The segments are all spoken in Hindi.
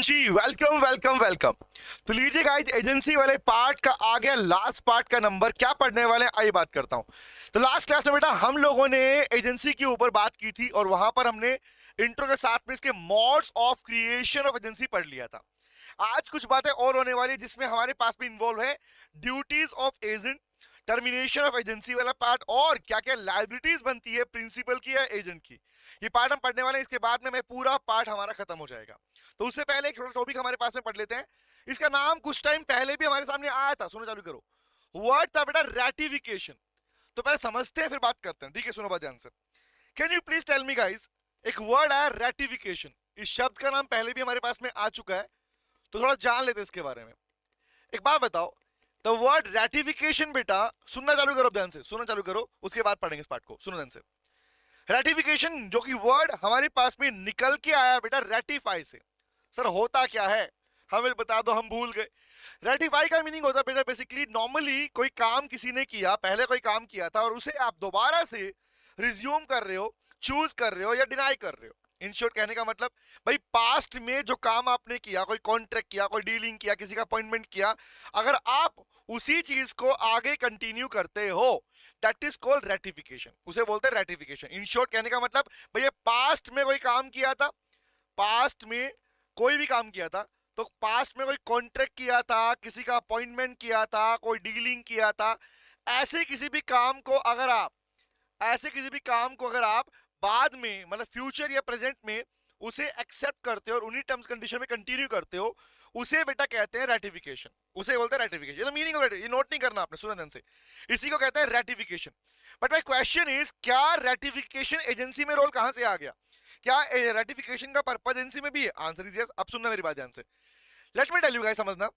जी, वेलकम वेलकम वेलकम। तो लीजिए गाइस, एजेंसी वाले पार्ट का आ गया लास्ट पार्ट का नंबर। क्या पढ़ने वाले हैं आइए बात करता हूं। तो लास्ट क्लास में बेटा हम लोगों ने एजेंसी के ऊपर बात की थी और वहां पर हमने इंट्रो के साथ में इसके modes of creation of agency पढ़ लिया था। आज कुछ बातें और होने वाली जिसमें हमारे पास में इन्वॉल्व है duties of agent, termination of agency वाला पार्ट और क्या क्या लाइबिलिटीज बनती है प्रिंसिपल की या एजेंट की। ये पार्ट हम पढ़ने वाले हैं। इसके बाद में पूरा पार्ट हमारा खत्म हो जाएगा। तो उससे पहले एक छोटा टॉपिक हमारे पास में पढ़ लेते हैं। इसका नाम कुछ टाइम पहले भी हमारे सामने आया था। सुनो चालू करो। वर्ड था बेटा रैटिफिकेशन। तो पहले समझते हैं फिर बात करते हैं। ठीक है, सुनो बात ध्यान से। Can you please tell me guys, एक वर्ड आया रैटिफिकेशन। इस शब्द का नाम पहले भी हमारे पास में आ चुका है, तो थोड़ा जान लेते हैं इसके बारे में। एक बात बताओ, द वर्ड रैटिफिकेशन बेटा, सुनना चालू करो ध्यान से, सुनना चालू करो, उसके बाद पढ़ेंगे इस पार्ट को। सुनो ध्यान से। रैटिफिकेशन जो कि वर्ड हमारे पास में निकल के आया बेटा रैटिफाई से। सर होता क्या है हमें बता दो, हम भूल गए। रेटिफाई का मीनिंग होता है बेटा बेसिकली, नॉर्मली कोई काम किसी ने किया, पहले कोई काम किया था और उसे आप दोबारा से रिज्यूम कर रहे हो, चूज कर रहे हो या डिनाई कर रहे हो। इन शॉर्ट कहने का मतलब भाई पास्ट में जो काम आपने किया, कोई कॉन्ट्रैक्ट किया, कोई डीलिंग किया, किसी का अपॉइंटमेंट किया, अगर आप उसी चीज को आगे कंटिन्यू करते हो, दैट इज कॉल्ड रेटिफिकेशन। उसे बोलते हैं रेटिफिकेशन। इन शॉर्ट कहने का मतलब भैया पास्ट में कोई काम किया था, पास्ट में कोई भी काम किया था, तो पास्ट में कोई कॉन्ट्रैक्ट किया था, किसी का अपॉइंटमेंट किया था, कोई डीलिंग किया था, ऐसे किसी भी काम को अगर आप बाद में मतलब फ्यूचर या प्रेजेंट में उसे एक्सेप्ट करते हो और उन्हीं टर्म्स कंडीशन में कंटिन्यू करते हो, उसे बेटा कहते हैं रेटिफिकेशन। उसे बोलते हैं रेटिफिकेशन। ये तो मीनिंग ऑफ ये नोट नहीं करना आपने, सुना ध्यान से। इसी को कहते हैं ratification. But my question is, क्या रेटिफिकेशन एजेंसी में रोल कहां से आ गया? क्या रेटिफिकेशन का पर्पस एजेंसी में भी है? Answer is yes. अब सुनना मेरी बात ध्यान से। Let me tell you guys, समझना।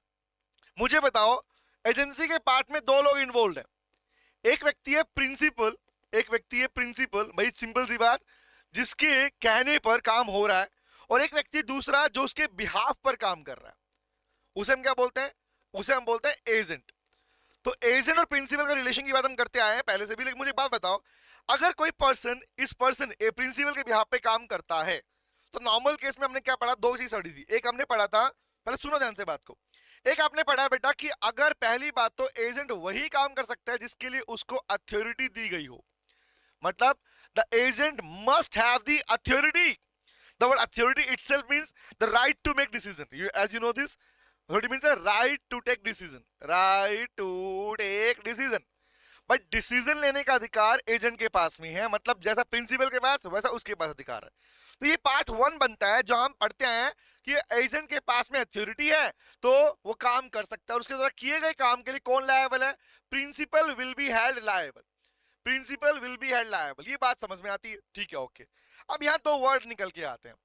मुझे बताओ, एजेंसी के पार्ट में दो लोग इन्वॉल्व हैं। एक व्यक्ति है प्रिंसिपल, एक व्यक्ति है प्रिंसिपल, भाई सिंपल सी बात, जिसके कहने पर काम हो रहा है, और एक व्यक्ति दूसरा जो उसके बिहाफ पर काम कर रहा है। उसे हम क्या बोलते हैं? उसे हम बोलते हैं एजेंट। तो एजेंट और प्रिंसिपल का रिलेशन की बात हम करते आए हैं पहले से भी। लेकिन मुझे बात बताओ, अगर कोई पर्सन इस पर्सन ए प्रिंसिपल के बिहाफ पे काम करता है, तो नॉर्मल केस में हमने क्या पढ़ा? दो चीज पढ़ी थी। एक हमने पढ़ा था, पहले सुनो ध्यान से बात को। एक आपने पढ़ा बेटा कि अगर पहली बात तो एजेंट वही काम कर सकता है जिसके लिए उसको अथॉरिटी दी गई हो। मतलब the agent must have the authority. The word authority itself means the right to make decision. As you know this, authority means the right to take decision. Right to take decision. But decision लेने का अधिकार एजेंट के पास में है। मतलब जैसा प्रिंसिपल के पास वैसा उसके पास अधिकार है। तो ये पार्ट 1 बनता है, जो हम पढ़ते हैं कि एजेंट के पास में अथॉरिटी है तो वो काम कर सकता है, और उसके द्वारा किए गए काम के लिए कौन लायबल है? Principal will be held liable. Principal will be held liable. ये बात समझ में आती है? ठीक है, ओके। अब यहाँ दो वर्ड निकल के आते हैं।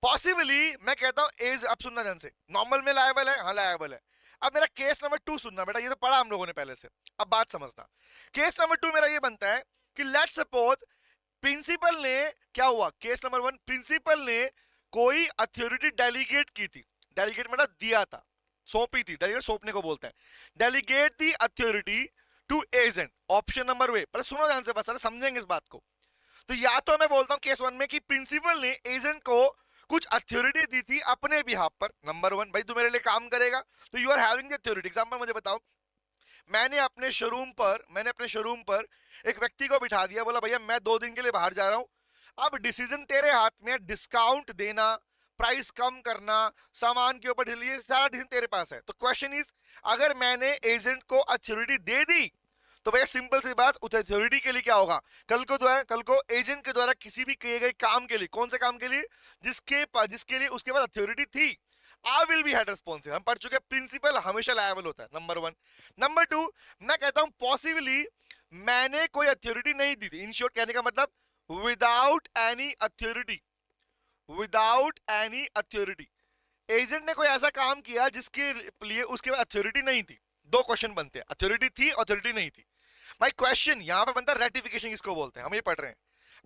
पॉसिबली मैं कहता हूं एज, अब सुनना ध्यान से, नॉर्मल में लायबल है, हाँ लायबल है। अब मेरा केस नंबर 2 सुनना बेटा, ये तो पढ़ा हम लोगों ने पहले से। अब बात समझना। केस नंबर 2 मेरा ये बनता है कि लेट्स सपोज प्रिंसिपल ने, क्या हुआ? केस नंबर 1, प्रिंसिपल ने कोई अथॉरिटी डेलीगेट की थी। डेलीगेट मतलब दिया था, सौंपी थी। डेलीगेट सौंपने को बोलते हैं। Delegate the authority to agent. Option number वे, पर सुनो ध्यान से, बस समझेंगे इस बात को। तो या तो मैं बोलता हूं केस 1 में कि प्रिंसिपल ने एजेंट को कुछ अथॉरिटी दी थी अपने बिहाफ पर। नंबर 1, भाई तू मेरे लिए काम करेगा तो you are having the authority. Example मुझे बताओ, मैंने अपने शोरूम पर एक व्यक्ति को बिठा दिया, बोला भैया मैं 2 दिन के लिए बाहर जा रहा हूं। अब डिसीजन तेरे हाथ में, डिस्काउंट देना, प्राइस कम करना, सामान के ऊपर ढील, ये सारा डिसीजन तेरे पास है। तो क्वेश्चन इज, अगर मैंने एजेंट को अथॉरिटी दे दी तो भैया सिंपल सी बात, उस अथॉरिटी के लिए क्या होगा? कल को एजेंट के द्वारा किसी भी किए गए काम के लिए, कौन से काम के लिए? जिसके लिए उसके पास अथॉरिटी थी, I will be head responsible. हम पढ़ चुके, प्रिंसिपल हमेशा लायबल होता है। नंबर 1। नंबर 2, मैं कहता हूं पॉसिबली मैंने कोई अथॉरिटी नहीं दी थी। इन शॉर्ट कहने का मतलब without any authority, without any authority agent ने कोई ऐसा काम किया जिसके लिए उसके पास अथॉरिटी नहीं थी। दो क्वेश्चन बनते हैं, अथॉरिटी थी, अथॉरिटी नहीं थी। माय क्वेश्चन यहां पर बनता है रेटिफिकेशन किसको बोलते हैं, हम ये पढ़ रहे हैं।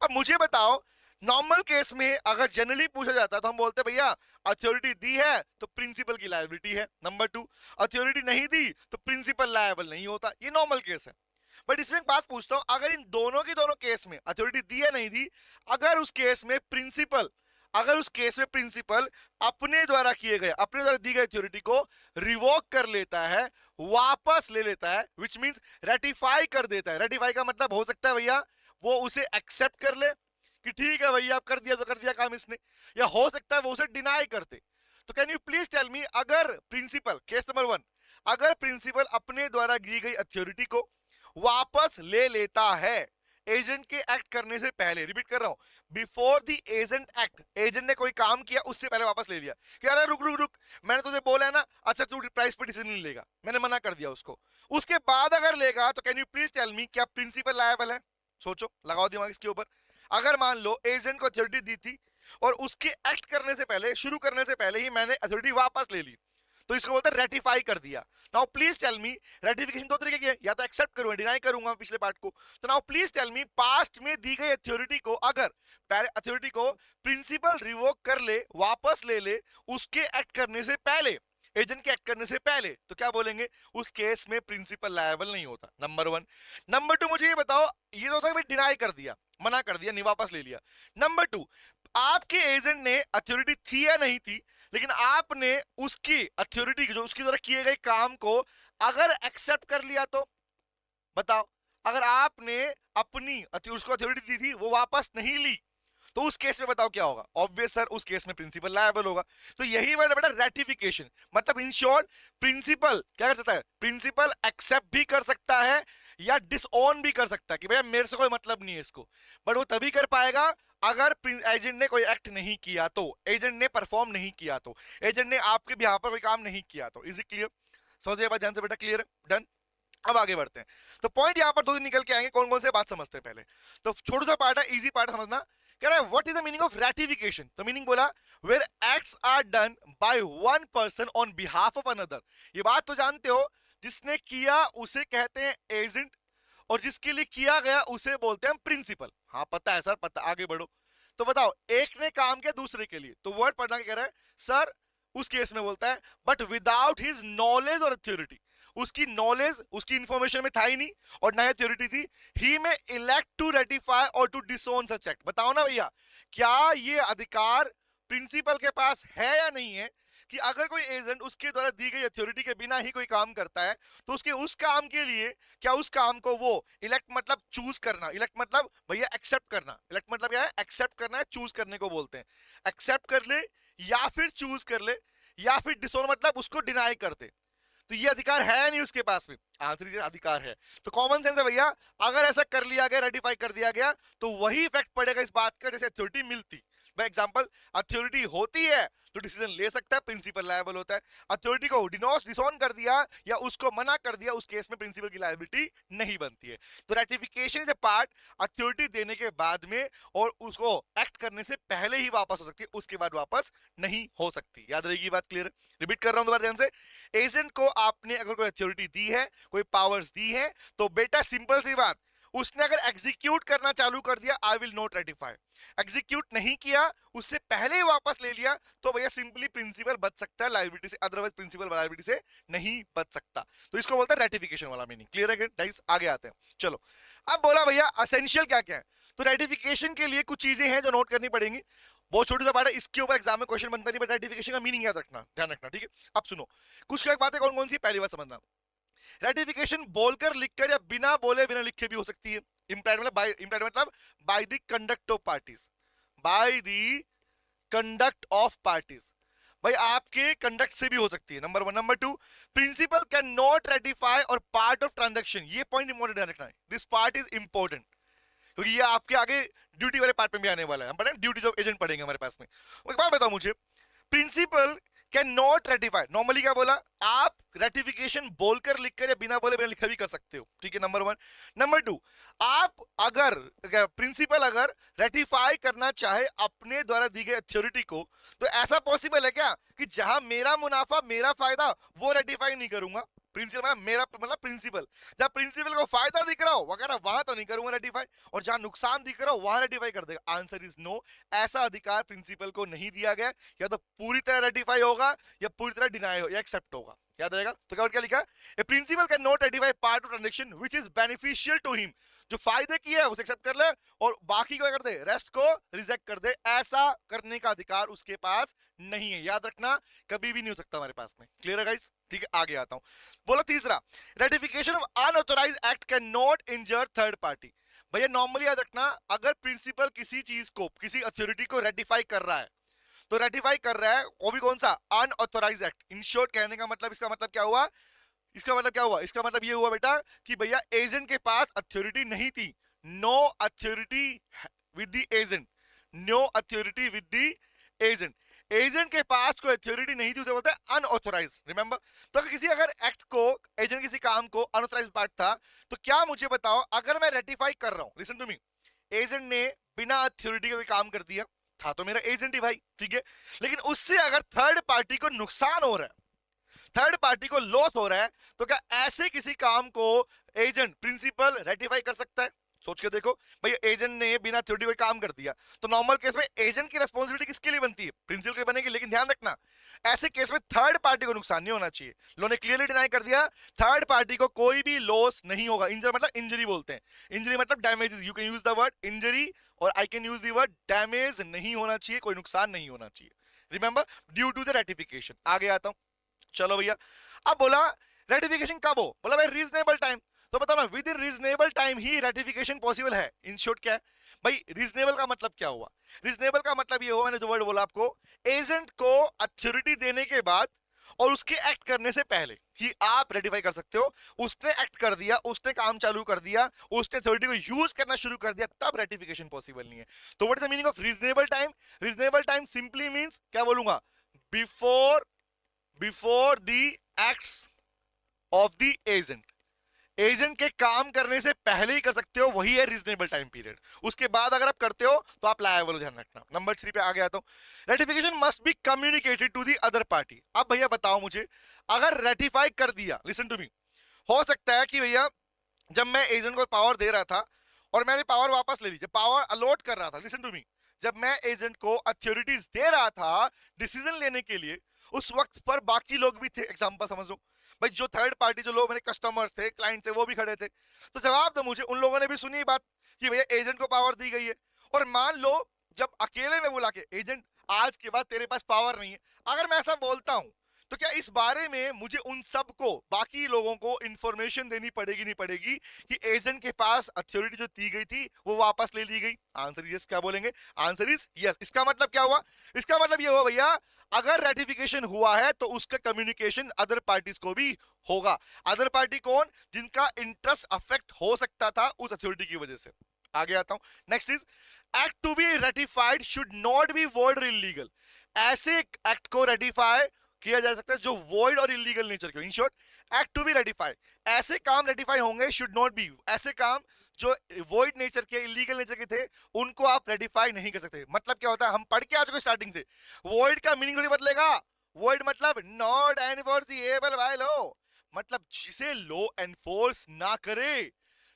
अब मुझे बताओ, नॉर्मल केस में अगर जनरली पूछा जाता है तो हम बोलते हैं भैया अथॉरिटी दी है तो प्रिंसिपल की लायबिलिटी है। नंबर 2, अथॉरिटी नहीं दी तो प्रिंसिपल लायबल नहीं होता। ये नॉर्मल केस है। बट इसमें एक बात पूछता हूं, अगर इन दोनों केस में अथॉरिटी दी है नहीं दी, अगर उस केस में प्रिंसिपल अगर उस केस में प्रिंसिपल अपने द्वारा दी गई अथॉरिटी को रिवोक कर लेता है, वापस ले लेता है, विच मींस रेटिफाई कर देता है। रेटिफाई का मतलब हो सकता है भैया वो उसे एक्सेप्ट कर ले कि ठीक है भैया आप कर दिया तो कर दिया काम इसने, या हो सकता है वो उसे डिनाई कर दे। तो can you please tell me, अगर प्रिंसिपल, केस नंबर 1, अगर प्रिंसिपल अपने द्वारा दी गई अथॉरिटी को वापस ले लेता है एजेंट के एक्ट करने से पहले, रिपीट कर रहा हूं, before the agent act, agent ने कोई काम किया उससे पहले वापस ले लिया कि अरे रुक रुक रुक, मैंने तुझे बोला है ना, अच्छा तू प्राइस पे डिसीजन नहीं लेगा, मैंने मना कर दिया उसको, उसके बाद अगर लेगा तो can you please tell me क्या प्रिंसिपल लायबल है? सोचो, लगाओ दिमाग इसके ऊपर। अगर मान लो एजेंट को अथॉरिटी दी थी और उसके एक्ट करने से पहले, शुरू करने से पहले ही मैंने अथॉरिटी वापस ले ली, तो इसको बोलते हैं रेटिफाई कर दिया। Now please tell me, ratification दो तरीके की है, या तो एक्सेप्ट करूंगा, डिनाई करूंगा पिछले पार्ट को। तो now please tell me, past में दी गई अथॉरिटी को अगर अथॉरिटी को प्रिंसिपल रिवोक कर ले, वापस ले ले उसके एक्ट करने से पहले, एजेंट के एक्ट करने से पहले, तो क्या बोलेंगे? उस केस में प्रिंसिपल लायबल नहीं होता, नंबर 1। नंबर 2, मुझे ये बताओ, ये तो होता है डिनाई कर दिया, मना कर दिया, नहीं वापस ले लिया। नंबर 2, आपके एजेंट ने अथॉरिटी थी या नहीं थी, लेकिन आपने उसकी अथॉरिटी जो उसकी द्वारा किए गए काम को अगर एक्सेप्ट कर लिया, तो बताओ, अगर आपने अपनी उसको अथॉरिटी दी थी वो वापस नहीं ली, तो उस केस में बताओ क्या होगा? ऑब्वियस सर, उस केस में प्रिंसिपल लायबल होगा। तो यही वर्ड बेटा रेटिफिकेशन, मतलब इन शॉर्ट प्रिंसिपल क्या कर सकता है? प्रिंसिपल एक्सेप्ट भी कर सकता है या डिसऑन भी कर सकता है कि भैया मेरे से कोई मतलब नहीं है इसको, बट वो तभी कर पाएगा अगर एजेंट ने कोई एक्ट नहीं किया, तो एजेंट ने परफॉर्म नहीं किया, तो एजेंट ने आपके बिहाफ पर कोई काम नहीं किया, तो इज इट क्लियर? समझिए बात ध्यान से बेटा, क्लियर है? डन। अब आगे बढ़ते हैं। तो पॉइंट यहां पर दो दिन निकल के आएंगे, कौन कौन से बात समझते हैं पहले। तो छोटा सा पार्ट है, इजी पार्ट समझना। कह रहा है what is the meaning of ratification? तो मीनिंग बोला where acts are done by one person on behalf of another. ये बात तो जानते हो, जिसने किया उसे कहते हैं एजेंट, और जिसके लिए किया गया उसे बोलते हैं प्रिंसिपल। हाँ पता है सर, पता, आगे बढ़ो। तो बताओ, एक ने काम किया दूसरे के लिए, तो वर्ड पढ़ना क्या कह रहा है सर? उस केस में बोलता है बट विदाउट हिज नॉलेज और अथॉरिटी, उसकी नॉलेज, उसकी इंफॉर्मेशन में था ही नहीं और ना ही अथॉरिटी थी, ही में इलेक्ट टू रेटिफाई और टू डिसोन सच एक्ट। बताओ ना भैया, क्या ये अधिकार प्रिंसिपल के पास है या नहीं है कि अगर कोई एजेंट उसके द्वारा दी गई अथॉरिटी के बिना ही कोई काम करता है, तो उसके उस काम के लिए, क्या उस काम को वो इलेक्ट मतलब चूज करना, इलेक्ट मतलब भैया एक्सेप्ट करना, इलेक्ट मतलब क्या है? एक्सेप्ट करना है, चूज करने को बोलते हैं। एक्सेप्ट कर ले या फिर चूज कर ले, या फिर डिसोन मतलब उसको डिनाई कर दे, तो ये अधिकार है नहीं उसके पास में? आंसर अधिकार है। तो कॉमन सेंस है भैया, अगर ऐसा कर लिया गया, रेटिफाई कर दिया गया, तो वही इफेक्ट पड़ेगा इस बात का जैसे अथॉरिटी मिलती। बाय एग्जांपल, अथॉरिटी होती है तो डिसीजन ले सकता है, प्रिंसिपल लायबल होता है। अथॉरिटी को डिसऑन कर दिया या उसको मना कर दिया, उस केस में प्रिंसिपल की लायबिलिटी नहीं बनती है। तो ratification is a part authority देने के बाद में, और उसको एक्ट करने से पहले ही वापस हो सकती है, उसके बाद वापस नहीं हो सकती। याद रहेगी बात, क्लियर? रिपीट कर रहा हूं दोबारा ध्यान से। एजेंट को आपने अगर कोई अथॉरिटी दी है, कोई पावर्स दी है, तो बेटा सिंपल सी बात, उसने अगर एग्जीक्यूट करना चालू कर दिया, I will not ratify. Execute नहीं किया, उससे पहले ही वापस ले लिया, तो भैया सिंपली प्रिंसिपल बच सकता है लायबिलिटी से, अदरवाइज प्रिंसिपल लायबिलिटी से नहीं बच सकता। तो इसको बोलते हैं रेटिफिकेशन वाला मीनिंग। क्लियर है गाइस? आगे आते हैं। चलो, अब बोला भैया असेंशियल क्या क्या है। तो रेटिफिकेशन के लिए कुछ चीजें हैं जो नोट करनी पड़ेंगी, बहुत छोटी सा बात है, इसके ऊपर एग्जाम में क्वेश्चन बनता नहीं, बट रेटिफिकेशन का मीनिंग याद रखना, ध्यान रखना, ठीक है? अब सुनो, कुछ बातें कौन कौन सी, पहली बात समझना, रेटिफिकेशन बोलकर, लिखकर या बिना बोले बिना लिखे भी हो सकती है। इम्प्लाइड मतलब by the conduct of parties, by the conduct of parties, भाई आपके कंडक्ट से भी हो सकती है, number 1। Number 2, principal can not ratify और पार्ट ऑफ ट्रांजैक्शन, ये पॉइंट इंपॉर्टेंट ध्यान रखना है, दिस पार्ट इज इंपॉर्टेंट, क्योंकि ये आपके आगे ड्यूटी वाले पार्ट में भी आने वाला है। हम पढ़ेंगे ड्यूटीज ऑफ एजेंट पढ़ेंगे हमारे पास में। एक बात बताओ मुझे, principal can not ratify, normally क्या बोला, आप रेटिफिकेशन बोलकर, लिखकर या बिना बोले बिना लिखा भी कर सकते हो, ठीक है? नंबर 1। नंबर 2, आप अगर प्रिंसिपल अगर रेटिफाई करना चाहे अपने द्वारा दी गई अथॉरिटी को, तो ऐसा पॉसिबल है क्या कि जहां मेरा मुनाफा, मेरा फायदा, वो रेटिफाई नहीं करूंगा? प्रिंसिपल मेरा मतलब प्रिंसिपल, जब प्रिंसिपल को फायदा दिख रहा हो वगैरह, वहां तो नहीं करूंगा रेटिफाई, और जहां नुकसान दिख रहा हो वहां रेटिफाई कर देगा। आंसर इज नो, ऐसा अधिकार प्रिंसिपल को नहीं दिया गया। या तो पूरी तरह रेटिफाई होगा या पूरी तरह डिनाई हो या एक्सेप्ट होगा। याद रहेगा। तो क्या लिखा, a principal can not ratify part of transaction which is beneficial to him, जो फायदे की है उसे एक्सेप्ट कर ले और बाकी को क्या कर दे, रेस्ट को रिजेक्ट कर दे, ऐसा करने का अधिकार उसके पास नहीं है। याद रखना, कभी भी नहीं हो सकता हमारे पास में। क्लियर है गाइस? ठीक है, आगे आता हूं। बोला तीसरा, ratification of unauthorised act can not injure third party. भैया नॉर्मली याद रखना, अगर प्रिंसिपल किसी चीज को, किसी अथॉरिटी को रेटिफाई कर रहा है, तो रेटिफाई कर रहा है वो भी कौन सा, अनऑथोराइज्ड एक्ट। इन शॉर्ट कहने का मतलब, इसका मतलब क्या हुआ, इसका मतलब क्या हुआ, इसका मतलब ये हुआ बेटा कि भैया एजेंट के पास अथॉरिटी नहीं थी, no authority with the agent, no authority with the agent, agent के पास कोई अथॉरिटी नहीं थी, उसे बोलते हैं अनऑथोराइज्ड। रिमेंबर, तो अगर किसी अगर एक्ट को, एजेंट किसी काम को अनऑथोराइज्ड पार्ट था, तो क्या मुझे बताओ, अगर मैं रेटिफाई कर रहा हूं, लिसन टू मी, एजेंट ने बिना अथॉरिटी के काम कर दिया, था तो मेरा एजेंट ही भाई, ठीक है, लेकिन उससे अगर थर्ड पार्टी को नुकसान हो रहा है, थर्ड पार्टी को लॉस हो रहा है, तो क्या ऐसे किसी काम को एजेंट, प्रिंसिपल रेटिफाई कर सकता है? सोच के देखो भाई, एजेंट ने बिना अथॉरिटी कोई काम कर दिया, तो नॉर्मल केस में एजेंट की रिस्पांसिबिलिटी किसके लिए बनती है, प्रिंसिपल के बनेगी, लेकिन ध्यान रखना ऐसे केस में थर्ड पार्टी को नुकसान नहीं होना चाहिए। लो ने क्लियरली डिनाई कर दिया, थर्ड पार्टी को कोई भी लॉस नहीं होगा। इंजर मतलब इंजरी बोलते हैं, इंजरी मतलब damages, you can use the word injury और I can use the word damage, नहीं होना चाहिए, कोई नुकसान नहीं होना चाहिए। Remember, due to the ratification. आगे आता हूं, चलो भैया, अब बोला रेटिफिकेशन कब हो, बोला भाई रीजनेबल टाइम, तो बताओ ना, विद इन रीजनेबल टाइम ही रेटिफिकेशन पॉसिबल है। इन शॉर्ट क्या है भाई, रीजनेबल का मतलब क्या हुआ, रीजनेबल का मतलब ये हुआ, मैंने जो वर्ड बोला आपको, एजेंट को अथॉरिटी देने के बाद और उसके एक्ट करने से पहले ही आप रेटिफाई कर सकते हो। उसने एक्ट कर दिया, उसने काम चालू कर दिया, उसने अथॉरिटी को यूज करना शुरू कर दिया, तब रेटिफिकेशन पॉसिबल नहीं है। तो what is the meaning of reasonable time? Reasonable time simply means, क्या बोलूंगा, before the acts of the agent, agent के काम करने से पहले ही कर सकते हो, वही है रीजनेबल टाइम पीरियड। उसके बाद अगर आप करते हो तो आप लायबल हो, ध्यान रखना। नंबर 3 पे आ गया, तो ratification must be communicated to the other party. अब भैया बताओ मुझे, अगर रेटिफाई कर दिया, लिसन टू मी, हो सकता है कि भैया जब मैं एजेंट को पावर दे रहा था और मैंने पावर वापस ले ली, जब पावर अलॉट कर रहा था, लिसन टू मी, जब मैं एजेंट को अथॉरिटीज दे रहा था डिसीजन लेने के लिए, उस वक्त पर बाकी लोग भी थे। एग्जांपल समझ लो भाई, जो थर्ड पार्टी, जो लोग मेरे कस्टमर्स थे, क्लाइंट थे, वो भी खड़े थे। तो जवाब दो मुझे, उन लोगों ने भी सुनी बात कि भैया एजेंट को पावर दी गई है, और मान लो जब अकेले में बुला के, एजेंट आज के बाद तेरे पास पावर नहीं है, अगर मैं ऐसा बोलता हूं, तो क्या इस बारे में मुझे उन सबको, बाकी लोगों को इंफॉर्मेशन देनी पड़ेगी नहीं पड़ेगी कि एजेंट के पास अथॉरिटी जो दी गई थी वो वापस ले ली गई? Answer is yes. क्या बोलेंगे? Answer is yes. इसका मतलब क्या हुआ? इसका मतलब ये हुआ भैया, अगर रेटिफिकेशन हुआ है तो उसका कम्युनिकेशन अदर पार्टीज को भी होगा। अदर पार्टी कौन? जिनका इंटरेस्ट अफेक्ट हो सकता था उस अथॉरिटी की वजह से। आगे आता हूं, next is, act to be ratified should not be void और इलीगल। ऐसे एक्ट को रेटिफाई किया जा सकता है जो वॉइड और इलीगल नेचर के हो। In short, act to be ratify, ऐसे काम रेटिफाई होंगे, शुड नॉट बी, ऐसे काम जो वॉइड नेचर के, इलीगल नेचर के थे, उनको आप रेटिफाई नहीं कर सकते। मतलब क्या होता है, हम पढ़ के आ चुके स्टार्टिंग से, वॉइड का मीनिंग थोड़ी बदलेगा। वॉइड मतलब नॉट एनफोर्सिएबल बाय लॉ, मतलब जिसे लॉ एनफोर्स ना करे,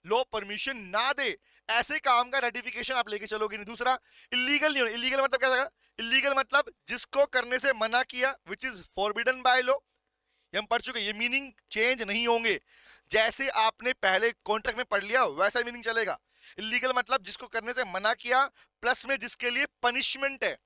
लॉ परमिशन ना दे, ऐसे काम का रेटिफिकेशन आप लेके चलोगे नहीं। दूसरा, इलीगल नहीं होना। इलीगल मतलब क्या था? इलीगल मतलब जिसको करने से मना किया, which is forbidden by law. ये हम पढ़ चुके, ये मीनिंग चेंज नहीं होंगे, जैसे आपने पहले कॉन्ट्रैक्ट में पढ़ लिया वैसा मीनिंग चलेगा। इलीगल मतलब जिसको करने से मना किया, प्लस में जिसके लिए पनिशमेंट है,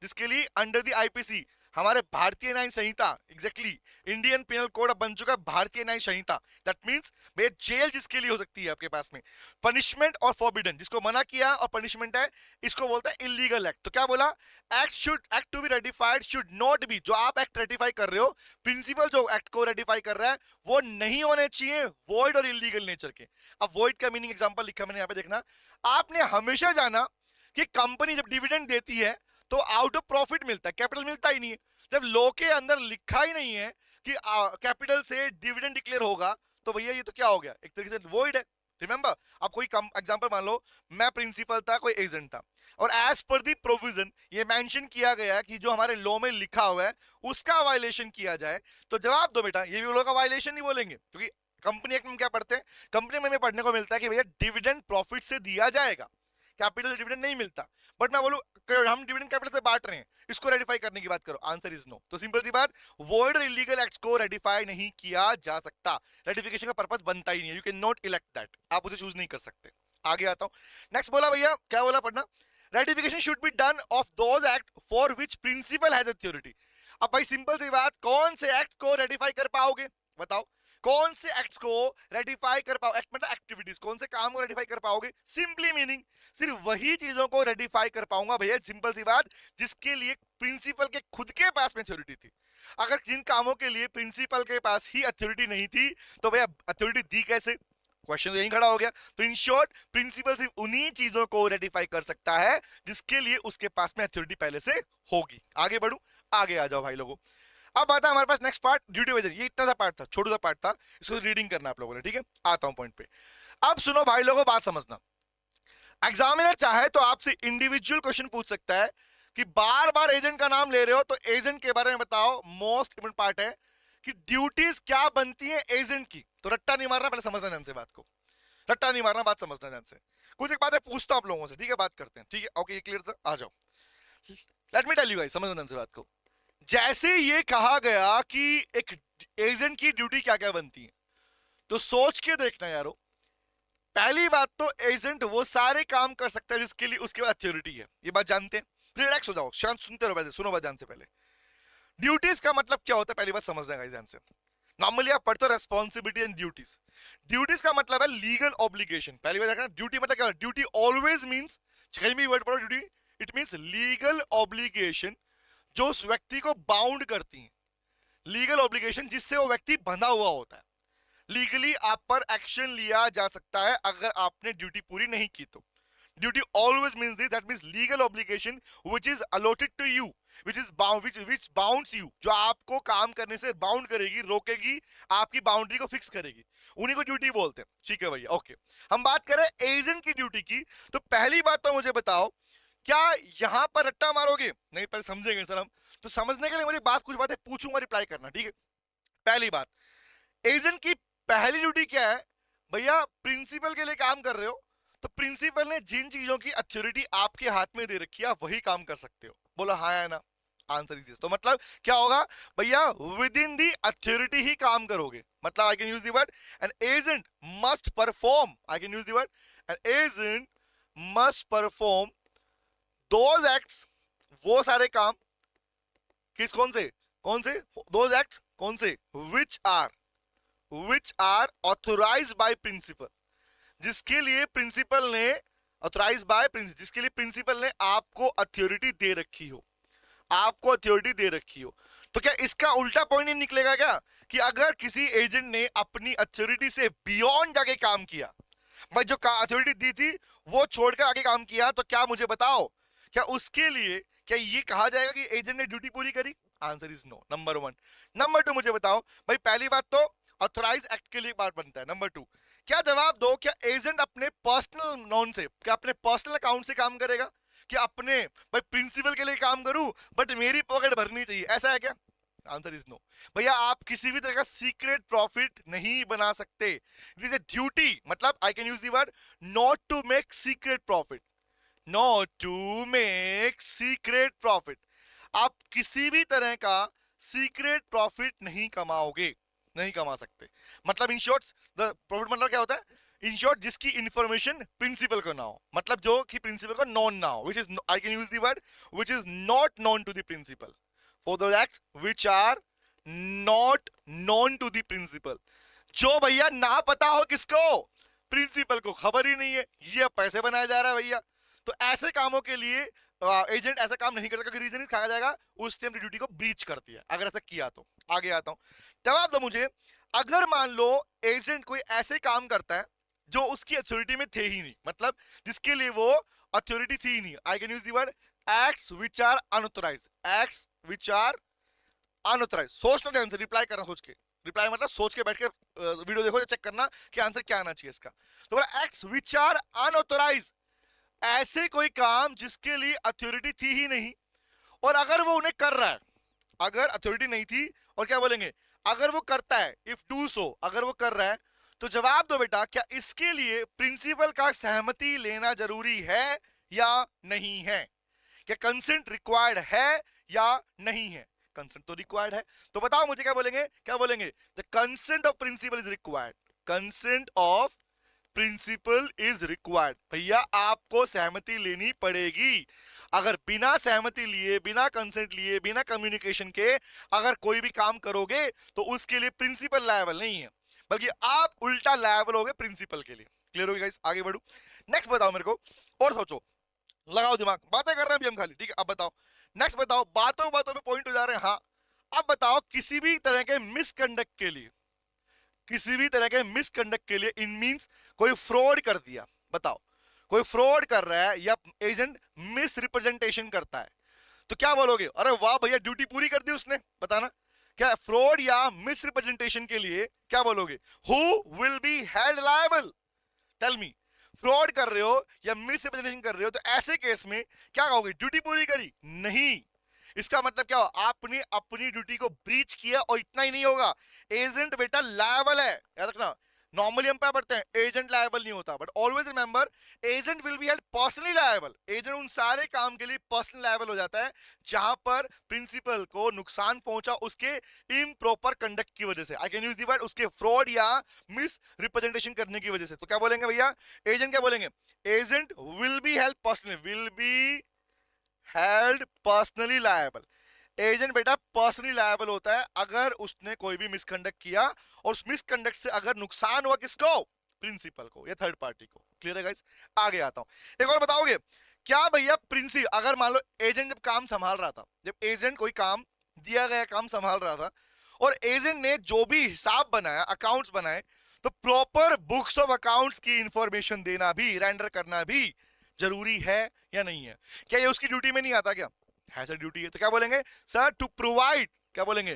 जिसके लिए अंडर द आईपीसी, हमारे भारतीय न्याय संहिता, एग्जैक्टली इंडियन पिनल कोड अब बन चुका है भारतीय न्याय संहिता। दैट मींस भैया जेल जिसके लिए हो सकती है आपके पास में, पनिशमेंट और फॉरबिडन, जिसको मना किया और पनिशमेंट है, इसको बोलता है इलीगल एक्ट। तो क्या बोला? Act to be ratified should not be, जो आप एक्ट रेटिफाई कर रहे हो, प्रिंसिपल जो एक्ट को रेटिफाई कर रहा है, वो नहीं होने चाहिए वॉइड और इलीगल नेचर के। अब वॉइड का मीनिंग एग्जांपल लिखा मैंने, यहां पे देखना, आपने हमेशा जाना कि कंपनी जब डिविडेंड देती है तो आउट ऑफ प्रॉफिट मिलता है, कैपिटल मिलता ही नहीं है। जब लॉ के अंदर लिखा ही नहीं है कि कैपिटल से डिविडेंड डिक्लेयर होगा, तो भैया ये तो क्या हो गया, एक तरीके से वॉइड है। रिमेंबर, अब कोई एग्जांपल मान लो, मैं प्रिंसिपल था, कोई एजेंट था, और एज पर दी प्रोविजन ये मेंशन किया गया कि जो हमारे लॉ में लिखा हुआ है उसका वायलेशन किया जाए, तो जवाब दो बेटा, ये भी लॉ का वायलेशन नहीं बोलेंगे, क्योंकि कंपनी एक्ट में क्या पढ़ते हैं, कंपनी में पढ़ने को मिलता है कि भैया डिविडेंड प्रॉफिट से दिया जाएगा, कैपिटल से डिविडेंड नहीं मिलता, बट मैं बोलूं हम डिविडेंड कैपिटल से बांट रहे हैं, इसको रेटिफाई करने की बात करो, आंसर इज नो। तो सिंपल सी बात, वॉइड और इलीगल एक्ट्स को रेटिफाई नहीं किया जा सकता, रेटिफिकेशन का पर्पस बनता ही नहीं है, you can not elect that, आप उसे चूज नहीं कर सकते। आगे आता हूं, नेक्स्ट बोला भैया, क्या बोला पढ़ना, ratification should be done of those act for which principle has authority. अब भाई सिंपल सी बात, कौन से एक्ट को रेटिफाई कर पाओगे बताओ, कौन से एक्ट्स को रेटिफाई कर पाओ, एक्ट मतलब एक्टिविटीज, कौन से काम को रेटिफाई कर पाओगे, सिंपली मीनिंग सिर्फ वही चीजों को रेटिफाई कर पाऊंगा भैया, सिंपल सी बात, जिसके लिए प्रिंसिपल के खुद के पास में अथॉरिटी थी। अगर जिन कामों के लिए प्रिंसिपल के पास ही अथॉरिटी नहीं थी तो भैया अथॉरिटी दी कैसे, क्वेश्चन तो यही खड़ा हो गया। तो इन शॉर्ट प्रिंसिपल सिर्फ उन्हीं चीजों को रेटिफाई कर सकता है जिसके लिए उसके पास में अथॉरिटी पहले से होगी। आगे बढ़ू, आगे आ जाओ भाई लोगों। अब आता है हमारे पास नेक्स्ट पार्ट, ड्यूटी वेजर। ये इतना सा पार्ट था, छोटा सा पार्ट था, इसको रीडिंग करना आप लोगों ने, ठीक है। आता हूं पॉइंट पे। अब सुनो भाई लोगों, बात समझना, एग्जामिनर चाहे तो आपसे इंडिविजुअल क्वेश्चन पूछ सकता है कि बार बार एजेंट का नाम ले रहे हो तो एजेंट के बारे में बताओ। मोस्ट इंपोर्टेंट पार्ट है कि ड्यूटीज क्या बनती है एजेंट की। तो रट्टा नहीं मारना, पहले समझना ध्यान से बात को, रट्टा नहीं मारना, बात समझना ध्यान से। कुछ एक बात है पूछता हूं आप लोगों से, ठीक है, बात करते हैं, ठीक है, ओके, ये क्लियर था, आ जाओ, let me tell you guys, समझना ध्यान से बात को। जैसे ये कहा गया कि एक एजेंट की ड्यूटी क्या क्या बनती है, तो सोच के देखना यारो। पहली बात तो एजेंट वो सारे काम कर सकता है जिसके लिए उसके पास अथॉरिटी है, ये बात जानते हैं, रिलैक्स हो जाओ, शांत सुनते रहो, सुनो बात ध्यान से। पहले ड्यूटीज का मतलब क्या होता है, पहली बात समझना गाइस ध्यान से। नॉर्मली आप पढ़ते हो रेस्पॉन्सिबिलिटी एंड ड्यूटीज, ड्यूटीज का मतलब है लीगल ऑब्लिगेशन। पहली बात देखना, ड्यूटी मतलब क्या, ड्यूटी ऑलवेज मींस, कहीं भी वर्ड पढ़ो duty, it means legal obligation जो उस व्यक्ति को बाउंड करती है, लीगल ऑब्लिगेशन जिससे वो व्यक्ति बंधा हुआ होता है। लीगली आप पर एक्शन लिया जा सकता है अगर आपने ड्यूटी पूरी नहीं की तो। Duty always means this, that means legal obligation which is allotted to you, which is which bounds you, जो आपको काम करने से बाउंड करेगी, रोकेगी, आपकी बाउंड्री को फिक्स करेगी, उन्हीं को ड्यूटी बोलते हैं, ठीक है भैया, ओके। हम बात करें एजेंट की ड्यूटी की, तो पहली बात तो मुझे बताओ, क्या यहां पर रट्टा मारोगे, नहीं, पहले समझेंगे सर हम, तो समझने के लिए मुझे कुछ बातें पूछूंगा, रिप्लाई करना, ठीक है। पहली बात, एजेंट की पहली ड्यूटी क्या है भैया, प्रिंसिपल के लिए काम कर रहे हो तो प्रिंसिपल ने जिन चीजों की अथॉरिटी आपके हाथ में दे रखी है आप वही काम कर सकते हो। बोलो हाँ या ना, आंसर इज दिस। तो मतलब क्या होगा भैया, विद इन दी अथॉरिटी ही काम करोगे। मतलब I can use the word an agent must perform, I can use the word an agent must perform those acts, वो सारे काम, किस कौन से दोज एक्ट्स कौन से, which are authorized by principal, जिसके लिए प्रिंसिपल ने authorized by principal, जिसके लिए प्रिंसिपल ने आपको अथॉरिटी दे रखी हो, आपको अथॉरिटी दे रखी हो। तो क्या इसका उल्टा पॉइंट नहीं निकलेगा क्या कि अगर किसी एजेंट ने अपनी अथॉरिटी से बियॉन्ड जाके काम किया, भाई जो अथॉरिटी दी थी वो छोड़कर आगे काम किया, तो क्या मुझे बताओ, क्या उसके लिए क्या ये कहा जाएगा कि एजेंट ने ड्यूटी पूरी करी? Answer is no, number one. Number two मुझे बताओ भाई, पहली बात तो ऑथराइज एक्ट के लिए बात बनता है। नंबर टू, क्या जवाब दो, क्या एजेंट अपने पर्सनल नॉन से, क्या अपने पर्सनल अकाउंट से काम करेगा, कि अपने भाई प्रिंसिपल के लिए काम करूं बट मेरी पॉकेट भरनी चाहिए, ऐसा है क्या? Answer is no. भैया आप किसी भी तरह का सीक्रेट प्रॉफिट नहीं बना सकते, इट इज ए ड्यूटी। मतलब I can use the word not to make secret profit, not to make secret profit. आप किसी भी तरह का सीक्रेट प्रॉफिट नहीं कमाओगे, नहीं कमा सकते। मतलब इन शॉर्ट द प्रॉफिट मतलब क्या होता है, इन शॉर्ट जिसकी इंफॉर्मेशन प्रिंसिपल को ना हो, मतलब जो कि प्रिंसिपल को नॉन ना हो, which is I can use the word which is not known to the principal, for the act which are not known to the principal. जो भैया ना पता हो किसको, प्रिंसिपल को खबर ही नहीं है ये पैसे बनाया जा रहा है भैया, तो ऐसे कामों के लिए एजेंट ऐसा काम नहीं कर सकता, रीजन इस कहा जाएगा उस टाइम ड्यूटी को ब्रीच कर दिया, अगर ऐसा किया तो। आगे आता हूं, जवाब दो मुझे, अगर मान लो एजेंट कोई ऐसे काम करता है जो उसकी अथॉरिटी में थे ही नहीं, मतलब जिसके लिए वो अथॉरिटी थी ही नहीं, I can use the word acts which are unauthorized, acts which are unauthorized. सोचना ध्यान से, रिप्लाई करना सोच के, रिप्लाई मतलब सोच के बैठ के वीडियो देखो, चेक करना कि आंसर क्या आना चाहिए इसका। तो बोला एक्ट्स व्हिच आर अनऑथराइज्ड, ऐसे कोई काम जिसके लिए अथॉरिटी थी ही नहीं, और अगर वो उन्हें कर रहा है, अगर अथॉरिटी नहीं थी और क्या बोलेंगे, अगर वो करता है, इफ डू सो, अगर वो कर रहा है तो जवाब दो बेटा, क्या इसके लिए प्रिंसिपल का सहमति लेना जरूरी है या नहीं है? क्या कंसेंट रिक्वायर्ड है या नहीं है? कंसेंट तो रिक्वायर्ड है, तो बताओ मुझे क्या बोलेंगे, क्या बोलेंगे? The consent of principal is required. Consent of principal is required. भैया आपको सहमति लेनी पड़ेगी। अगर बिना सहमति लिए, बिना कंसेंट लिए, बिना कम्युनिकेशन के अगर कोई भी काम करोगे तो उसके लिए प्रिंसिपल लायबल नहीं है, बल्कि आप उल्टा लायबल होगे प्रिंसिपल के लिए। क्लियर होगी गाइस? आगे बढ़ू, नेक्स्ट बताओ मेरे को, और सोचो, लगाओ दिमाग, बातें कर रहे हैं अभी हम खाली, ठीक है? अब बताओ, नेक्स्ट बताओ, बातों बातों में पॉइंट हो जा रहे हैं। हाँ, अब बताओ, किसी भी तरह के मिसकंडक्ट के लिए, किसी भी तरह के मिसकंडक्ट के लिए, इन मींस कोई फ्रॉड कर दिया, बताओ कोई फ्रॉड कर रहा है या एजेंट मिस रिप्रेजेंटेशन करता है, तो क्या बोलोगे? अरे वाह भैया, ड्यूटी पूरी कर दी उसने। बताना, क्या फ्रॉड या मिस रिप्रेजेंटेशन के लिए क्या बोलोगे? Who will be held liable? Tell me. Fraud कर रहे हो या मिस रिप्रेजेंटेशन कर रहे हो, तो ऐसे केस में क्या कहोगे? ड्यूटी पूरी करी? नहीं। इसका मतलब क्या हो? आपने अपनी ड्यूटी को ब्रीच किया, और इतना ही नहीं होगा, एजेंट बेटा लायबल है। याद रखना, नॉर्मली हम क्या पढ़ते हैं, एजेंट लायबल नहीं होता, but always remember agent will be held personally liable. Agent उन सारे काम के लिए पर्सनल लायबल हो जाता है जहां पर प्रिंसिपल को नुकसान पहुंचा उसके इम्प्रॉपर कंडक्ट की वजह से। आई कैन यूज द वर्ड उसके फ्रॉड या मिस रिप्रेजेंटेशन करने की वजह से। तो क्या बोलेंगे भैया? एजेंट क्या बोलेंगे? Agent will be held personally, will be held personally liable. Agent बेटा पर्सनली लायबल होता है अगर उसने कोई भी मिसकंडक्ट किया, और उस मिसकंडक्ट से अगर नुकसान हुआ किसको? प्रिंसिपल को या थर्ड पार्टी को। क्लियर है गाइस? आगे आता हूं, एक और बताओगे क्या भैया? प्रिंसिपल, अगर मान लो एजेंट जब काम संभाल रहा था, जब एजेंट कोई काम दिया गया काम संभाल रहा था, और एजेंट ने जो भी हिसाब बनाया, अकाउंट्स बनाए, तो प्रॉपर बुक्स ऑफ अकाउंट्स की इंफॉर्मेशन देना भी, रेंडर करना भी जरूरी है या नहीं है? क्या ये उसकी ड्यूटी में नहीं आता? क्या है सर ड्यूटी है? तो क्या बोलेंगे सर? टू प्रोवाइड, क्या बोलेंगे?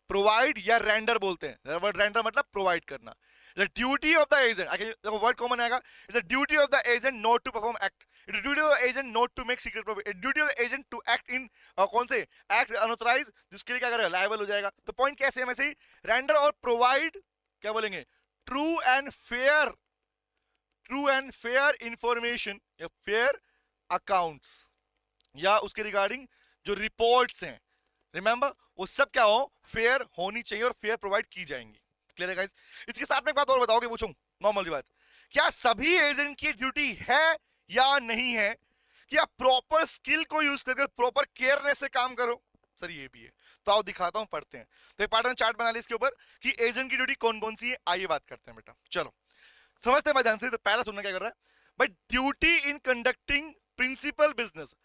प्रोवाइड या रेंडर बोलते हैं। वर्ड रेंडर मतलब प्रोवाइड करना। The duty of the agent, देखो वर्ड कॉमन आएगा, it's the duty of the agent not to perform act, it is duty of the agent not to make secret profit, it duty of the agent to act in, कौन से एक्ट अनऑथराइज, जिसके लिए क्या करेगा? लायबल हो जाएगा। तो पॉइंट कैसे है? वैसे ही रेंडर और प्रोवाइड क्या बोलेंगे? True and fair, true and fair information या फेयर अकाउंट्स, या उसके रिगार्डिंग जो रिपोर्ट्स हैं, रिमेंबर वो सब क्या हो? फेयर होनी चाहिए और फेयर प्रोवाइड की जाएंगी। क्लियर है गाइस? इसके साथ में एक बात और बताओगे, पूछूं नॉर्मल सी बात, क्या सभी एजेंट की ड्यूटी है या नहीं है कि आप प्रॉपर स्किल को यूज करके प्रॉपर केयरनेस से काम करो? सर ये भी है, तो आओ दिखाता हूं, पढ़ते हैं। तो एक पैटर्न चार्ट बना लिया इसके ऊपर कि एजेंट की ड्यूटी कौन कौन सी है। आइए बात करते हैं बेटा, चलो समझते हैं ध्यान से। तो पहला सुनना क्या कर रहा है भाई? Duty in conducting principal business.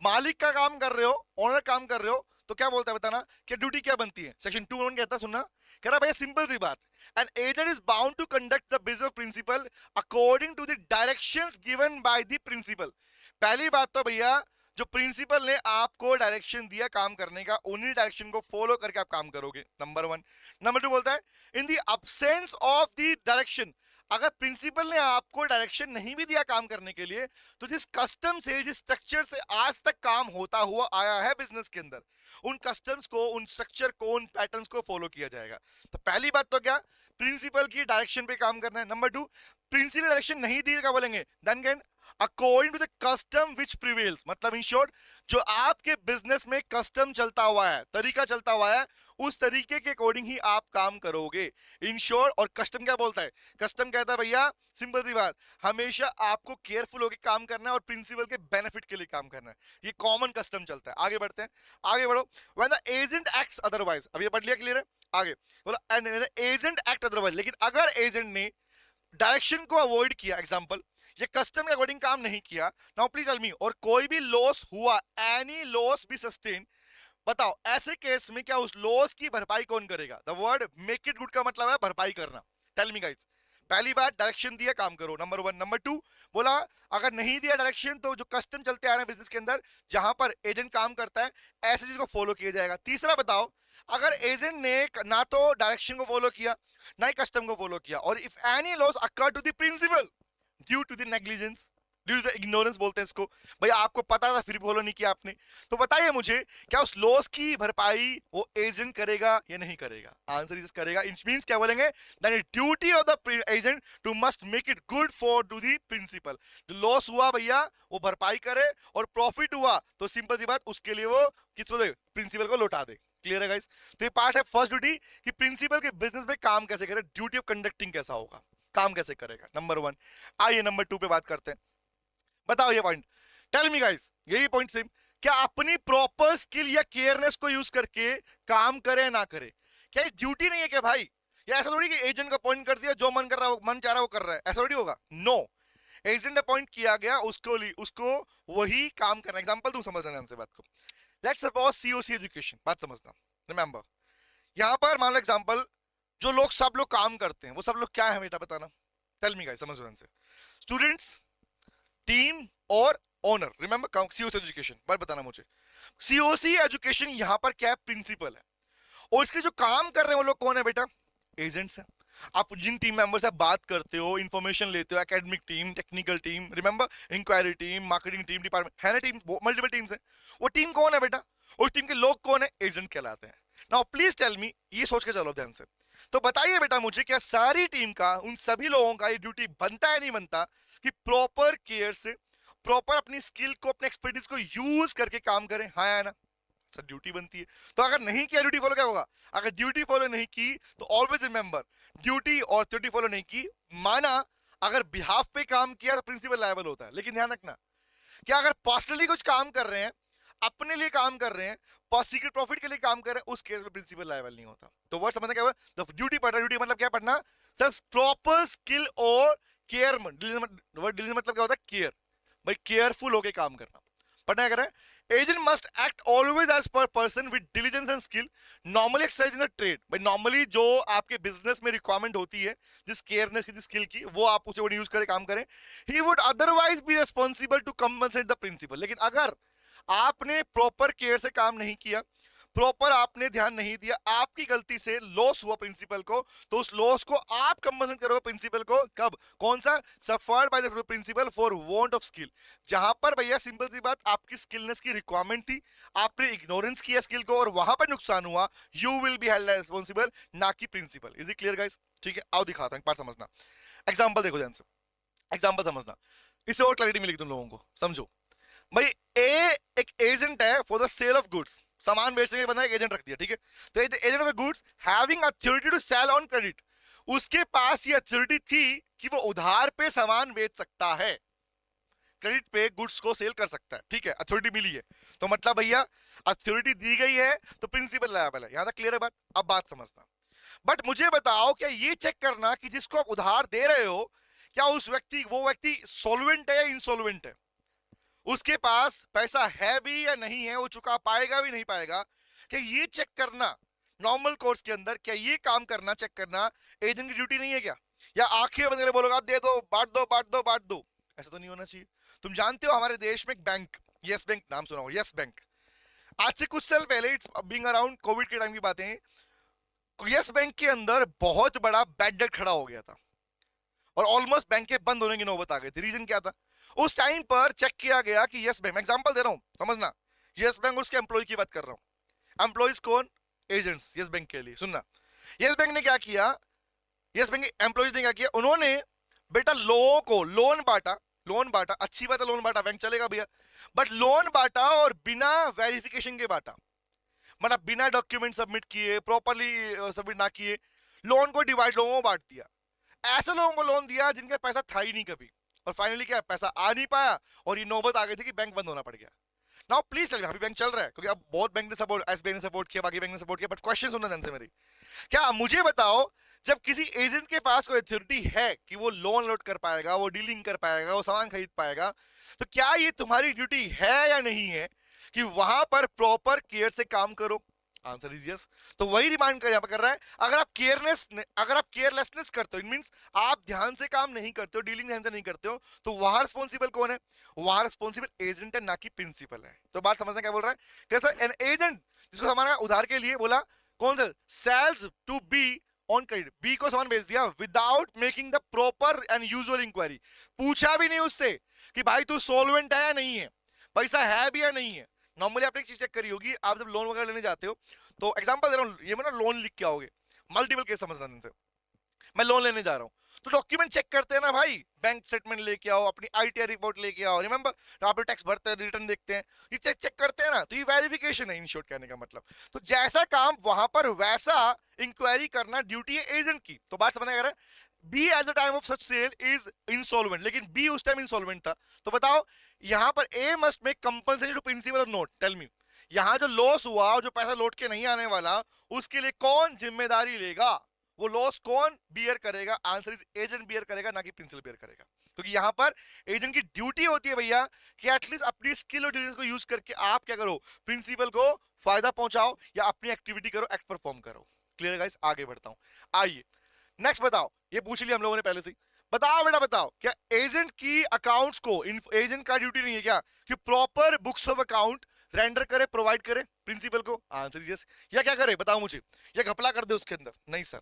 मालिक का काम कर रहे हो, ओनर काम कर रहे हो, तो क्या बोलता है बताना, क्या ड्यूटी क्या बनती है? सेक्शन 2 कहता है, सुनना, कह रहा भैया सिंपल सी बात, an agent is bound to conduct the business principal according to the directions given by the principal. पहली बात तो भैया, जो प्रिंसिपल ने आपको डायरेक्शन दिया काम करने का, उन्हीं डायरेक्शन को फॉलो करके आप काम करोगे, नंबर 1। नंबर 2 बोलता है, in the absence of the direction, अगर प्रिंसिपल ने आपको डायरेक्शन नहीं भी दिया काम करने के लिए, तो जिस कस्टम से, जिस स्ट्रक्चर से आज तक काम होता हुआ आया है बिजनेस के अंदर, उन कस्टम्स को, उन स्ट्रक्चर को, उन पैटर्न्स को फॉलो किया जाएगा। तो पहली बात तो क्या? प्रिंसिपल की डायरेक्शन पे काम करना है। नंबर 2, प्रिंसिपल डायरेक्शन नहीं दी, क्या बोलेंगे? Then can according to the custom which prevails, मतलब इन शॉर्ट जो आपके बिजनेस में कस्टम चलता हुआ है, तरीका चलता हुआ है, उस तरीके के अकॉर्डिंग ही आप काम करोगे, इन शॉर्ट। और कस्टम क्या बोलता है? कस्टम कहता है भैया सिंपल सी बात, हमेशा आपको केयरफुल होकर काम करना है और प्रिंसिपल के बेनिफिट के लिए काम करना है। ये कॉमन कस्टम चलता है। आगे बढ़ते हैं, आगे बढ़ो। When the agent acts otherwise, अब ये पढ़ लिया, क्लियर है? आगे बोला एजेंट एक्ट अदरवाइज, लेकिन अगर एजेंट ने डायरेक्शन को अवॉइड किया, एग्जांपल ये कस्टम के अकॉर्डिंग काम नहीं किया, नाउ प्लीज टेल मी, और कोई भी लॉस हुआ, एनी लॉस बी सस्टेन, बताओ ऐसे केस में क्या उस लॉस की भरपाई कौन करेगा? The word make it good का मतलब है भरपाई करना। टेल मी गाइस, पहली बात डायरेक्शन दिया काम करो, नंबर 1। नंबर 2 बोला अगर नहीं दिया डायरेक्शन, तो जो कस्टम चलते आ रहे हैं बिजनेस के अंदर जहां पर एजेंट काम करता है, ऐसी चीज को फॉलो किया जाएगा। तीसरा बताओ, अगर एजेंट ने ना तो डायरेक्शन को फॉलो किया, ना ही कस्टम को फॉलो किया, और if any loss occur to the principal due to the negligence, due to the ignorance बोलते हैं इसको। भाई आपको पता था फिर भी फॉलो नहीं किया आपने। तो बताइए मुझे, क्या उस लॉस की भरपाई वो एजेंट करेगा या नहीं करेगा? आंसर इज करेगा। इट मींस क्या बोलेंगे, that is duty of the agent to must make it good for to the principal. जो लॉस हुआ भैया वो भरपाई करे, और प्रॉफिट हुआ तो सिंपल सी बात उसके लिए वो किसको दे, प्रिंसिपल को लौटा दे। क्लियर है गाइस? तो ये पार्ट है फर्स्ट ड्यूटी कि प्रिंसिपल के बिजनेस में काम कैसे करे, ड्यूटी ऑफ कंडक्टिंग कैसा होगा, काम कैसे करेगा, नंबर 1। आइए नंबर 2 पे बात करते हैं। बताओ ये पॉइंट, टेल मी गाइस, यही पॉइंट सेम, क्या अपनी प्रॉपर स्किल या केयरनेस को यूज करके काम करे ना करे? क्या ये ड्यूटी नहीं है क्या भाई? या ऐसा थोड़ी कि एजेंट का पॉइंट कर दिया, जो मन कर रहा है मन चाह रहा है वो कर रहा है, ऐसा थोड़ी होगा। नो, एजेंट अपॉइंट किया गया, उसको वही काम करना। एग्जांपल दूं, समझना ध्यान से बात को। लेट्स सपोज सीओसी एजुकेशन, बात समझना। रिमेंबर, यहां पर मान लो एग्जांपल, जो लोग सब लोग काम करते हैं वो सब लोग क्या है बेटा, बताना। टेल मी गाइस, समझो ध्यान से। स्टूडेंट्स, टीम और ओनर। रिमेंबर सीओसी एजुकेशन, बात बताना मुझे। सीओसी एजुकेशन यहां पर क्या है, प्रिंसिपल है, और इसके जो काम कर रहे हैं वो लोग कौन है बेटा, एजेंट्स हैं। आप जिन टीम मेंबर से बात करते हो, इंफॉर्मेशन लेते हो, academic team, technical team, remember inquiry team, marketing team, department है ना, टीम मल्टीपल टीम्स है। वो टीम कौन है बेटा, उस टीम के लोग कौन है, एजेंट कहलाते हैं। नाउ प्लीज टेल मी, ये सोच के चलो ध्यान से। तो बताइए बेटा मुझे, क्या सारी टीम का, उन सभी लोगों का ये ड्यूटी बनता है नहीं बनता कि प्रॉपर केयर से, प्रॉपर अपनी स्किल को, अपने एक्सपर्टीज को यूज करके काम करें? हाँ या ना? सर ड्यूटी बनती है। तो अगर नहीं किया ड्यूटी फॉलो क्या होगा? अगर ड्यूटी फॉलो नहीं की तो ऑलवेज रिमेंबर, ड्यूटी और ड्यूटी फॉलो नहीं की, माना अगर बिहाफ पे काम किया तो प्रिंसिपल लायबल होता है। लेकिन ध्यान रखना, क्या अगर पर्सनली कुछ काम कर रहे हैं, अपने लिए काम कर रहे हैं, सीक्रेट प्रॉफिट के लिए काम कर रहे हैं, उस केस में प्रिंसिपल लायबल नहीं होता। तो वर्ड समझना क्या हुआ, द ड्यूटी पढ़ना, ड्यूटी मतलब क्या पढ़ना सर, प्रॉपर स्किल और केयर। वर्ड मतलब क्या होता है, केयर। भाई केयरफुल होके काम करना, पढ़ना क्या करें। Agent must act always as per person with diligence and skill, normally exercise in the trade. भाई नॉर्मली जो आपके बिजनेस में रिक्वायरमेंट होती है, जिस केयरनेस की, जिस स्किल की, वो आप उसे यूज करके काम करें। He would otherwise be responsible to compensate the principal. लेकिन अगर आपने प्रॉपर केयर से काम नहीं किया, प्रॉपर आपने ध्यान नहीं दिया, आपकी गलती से लॉस हुआ प्रिंसिपल को, तो उस लॉस को आप कंपनसेट करोगे प्रिंसिपल को। कब? कौन सा? Suffered by the principal for want of skill. जहां पर भैया सिंपल सी बात, आपकी स्किलनेस की रिक्वायरमेंट थी, आपने इग्नोरेंस किया स्किल को और वहां पर नुकसान हुआ, you will be held responsible, ना कि principal. Is it clear guys? ठीक है, आओ दिखाता हूं, एक बार समझना। एग्जाम्पल देखो ध्यान से, एग्जाम्पल समझना, इससे और क्लैरिटी मिलेगी तुम लोगों को। समझो भाई, ए एक एजेंट है for the sale of goods, सामान बेचने के बंदा एक एजेंट रख दिया, ठीक है। तो agent of goods having authority to sell on credit, उसके पास ये अथॉरिटी थी कि वो उधार पे सामान बेच सकता है, क्रेडिट पे गुड्स को सेल कर सकता है, ठीक है, अथॉरिटी मिली है। तो मतलब भैया अथॉरिटी दी गई है तो प्रिंसिपल लायबल है। यहां तक क्लियर है बात? अब बात समझना। बट मुझे बताओ, क्या ये चेक करना कि जिसको आप उधार दे रहे हो, क्या उस व्यक्ति, वो व्यक्ति सॉल्वेंट है या इंसॉल्वेंट है, उसके पास पैसा है भी या नहीं है, वो चुका पाएगा भी नहीं पाएगा, क्या ये चेक करना नॉर्मल कोर्स के अंदर, क्या ये काम करना, चेक करना एजेंट की ड्यूटी नहीं है क्या? या आंखें बंद करके बोलोगे दे दो, बांट दो, बांट दो, बांट दो? ऐसा तो नहीं होना चाहिए। तुम जानते हो हमारे देश में एक बैंक, यस बैंक, नाम सुना हो, यस बैंक। आज से कुछ साल पहले, इट्स बीइंग अराउंड कोविड के टाइम की बातें, यस बैंक के अंदर बहुत बड़ा बैड डेट खड़ा हो गया था और ऑलमोस्ट बैंक के बंद होने की नौबत आ गई थी। रीजन क्या था? उस टाइम पर चेक किया गया कि यस बैंक, एग्जांपल दे रहा हूं समझना, यस बैंक उसके एम्प्लॉय की बात कर रहा हूं। एम्प्लॉयज कौन? एजेंट्स यस बैंक के लिए। सुनना, यस बैंक ने क्या किया, यस बैंक के एम्प्लॉयज ने क्या किया, उन्होंने बेटा लोगों को लोन बांटा, लोन बांटा, अच्छी बात है, लोन बांटा, बैंक चलेगा भैया, बट लोन बांटा और बिना वेरिफिकेशन के बांटा, मतलब बिना डॉक्यूमेंट सबमिट किए, प्रॉपरली सबमिट ना किए, लोन को डिवाइड लोगों को बांट दिया। ऐसे लोगों को लोन दिया जिनका पैसा था ही नहीं कभी, और फाइनली क्या, पैसा आ नहीं पाया और ये नौबत आ गई थी कि बैंक बंद होना पड़ गया। नाउ प्लीज टेल मी, अभी बैंक चल रहा है क्योंकि अब बहुत बैंक ने सपोर्ट, एसबीआई ने सपोर्ट किया, बाकी बैंक ने सपोर्ट किया, बट क्वेश्चन सुनना ध्यान से मेरी। क्या मुझे बताओ, जब किसी एजेंट के पास कोई अथॉरिटी है कि वो लोन लोड कर पाएगा, वो डीलिंग कर पाएगा, वो सामान खरीद पाएगा, तो क्या ये तुम्हारी ड्यूटी है या नहीं है कि वहां पर प्रॉपर केयर से काम करो? Answer is yes. तो वही रिमाइंड कर रहा है, अगर आप केयरलेसनेस करते हो, इट मींस आप ध्यान से काम नहीं करते हो, डीलिंग ध्यान से नहीं करते हो, तो वहां रिस्पॉन्सिबल कौन है? वहां रिस्पॉन्सिबल एजेंट है, ना कि प्रिंसिपल है। तो बात समझना क्या बोल रहा है, कैसा एन एजेंट जिसको हमारा उधार के लिए बोला, कौन सा? Sales to be on credit, B को सामान भेज दिया without making the proper and usual inquiry, पूछा भी नहीं उससे कि भाई तू सोलवेंट है या नहीं है, पैसा है भी या नहीं है। नॉर्मली आपने एक चीज चेक करी होगी, आप जब लोन वगैरह लेने जाते हो, तो एग्जांपल दे रहा हूँ, ये मैं ना लोन लिख के आओगे, मल्टीपल केस समझना इनसे, मैं लोन लेने जा रहा हूँ तो डॉक्यूमेंट चेक करते हैं ना भाई, बैंक स्टेटमेंट लेके आओ, अपनी आईटीआर रिपोर्ट लेके आओ, रिमेंबर आप टैक्स भरते हैं, रिटर्न देखते हैं, ये चेक चेक करते हैं ना, तो ये वेरिफिकेशन है इन शॉर्ट कहने का मतलब। तो जैसा काम वहां पर वैसा इंक्वायरी करना ड्यूटी है एजेंट की। तो बात समझ आ रहा है, B at the time of such sale is insolvent, लेकिन बी उस टाइम इंसॉल्वेंट था। तो बताओ यहां पर A must make compensation to principal of not, tell me, यहां जो लॉस हुआ और जो पैसा लौट के नहीं आने वाला, उसके लिए कौन जिम्मेदारी लेगा, वो लॉस कौन बियर करेगा? आंसर इज एजेंट बियर करेगा, ना कि प्रिंसिपल बियर करेगा। क्योंकि यहां पर एजेंट की ड्यूटी होती है भैया कि एटलीस्ट अपनी स्किल और डिलीजेंस को यूज करके आप क्या करो, प्रिंसिपल को फायदा पहुंचाओ या अपनी एक्टिविटी करो, एक्ट परफॉर्म करो। क्लियर गाइस, आगे बढ़ता हूं। आइए नेक्स्ट बताओ, ये पूछ लिया हम लोगों ने पहले से ही। बताओ बेटा बताओ, क्या एजेंट की अकाउंट्स को, एजेंट का ड्यूटी नहीं है क्या कि proper books of account render करे, प्रोवाइड करे प्रिंसिपल को? Answer yes. या क्या करे बताओ मुझे, या घपला कर दे उसके अंदर? नहीं सर,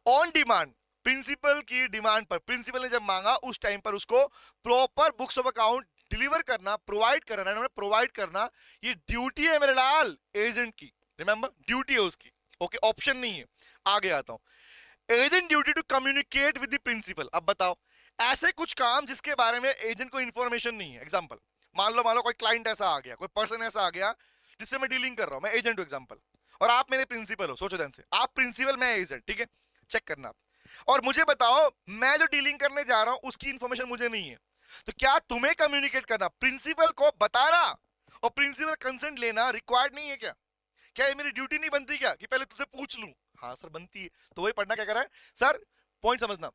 ऑन डिमांड, प्रिंसिपल की डिमांड पर, प्रिंसिपल ने जब मांगा उस टाइम पर उसको proper books of account deliver करना, प्रोवाइड करना, प्रोवाइड करना, ये ड्यूटी है मेरे लाल एजेंट की। रिमेंबर, ड्यूटी है उसकी, ओके, ऑप्शन नहीं है। आगे आता हूं, agent duty to communicate with the principal. अब बताओ ऐसे कुछ काम जिसके बारे में एजेंट को इंफॉर्मेशन नहीं है। एग्जांपल, मान लो कोई क्लाइंट ऐसा आ गया, कोई पर्सन ऐसा आ गया जिससे मैं डीलिंग कर रहा हूं, मैं एजेंट हूं एग्जांपल, और आप मेरे प्रिंसिपल हो, सोचो ध्यान से, आप प्रिंसिपल मैं एजेंट, ठीक है, चेक करना आप, और मुझे बताओ मैं जो डीलिंग करने जा रहा हूं उसकी इंफॉर्मेशन मुझे नहीं है, तो क्या तुम्हें कम्युनिकेट करना, प्रिंसिपल को बताना और प्रिंसिपल कंसेंट लेना रिक्वायर्ड नहीं है क्या? क्या ये मेरी ड्यूटी नहीं बनती क्या कि पहले तुझसे पूछ लूं? हाँ सर बनती है। तो वही पढ़ना क्या कर रहा है सर, पॉइंट समझना,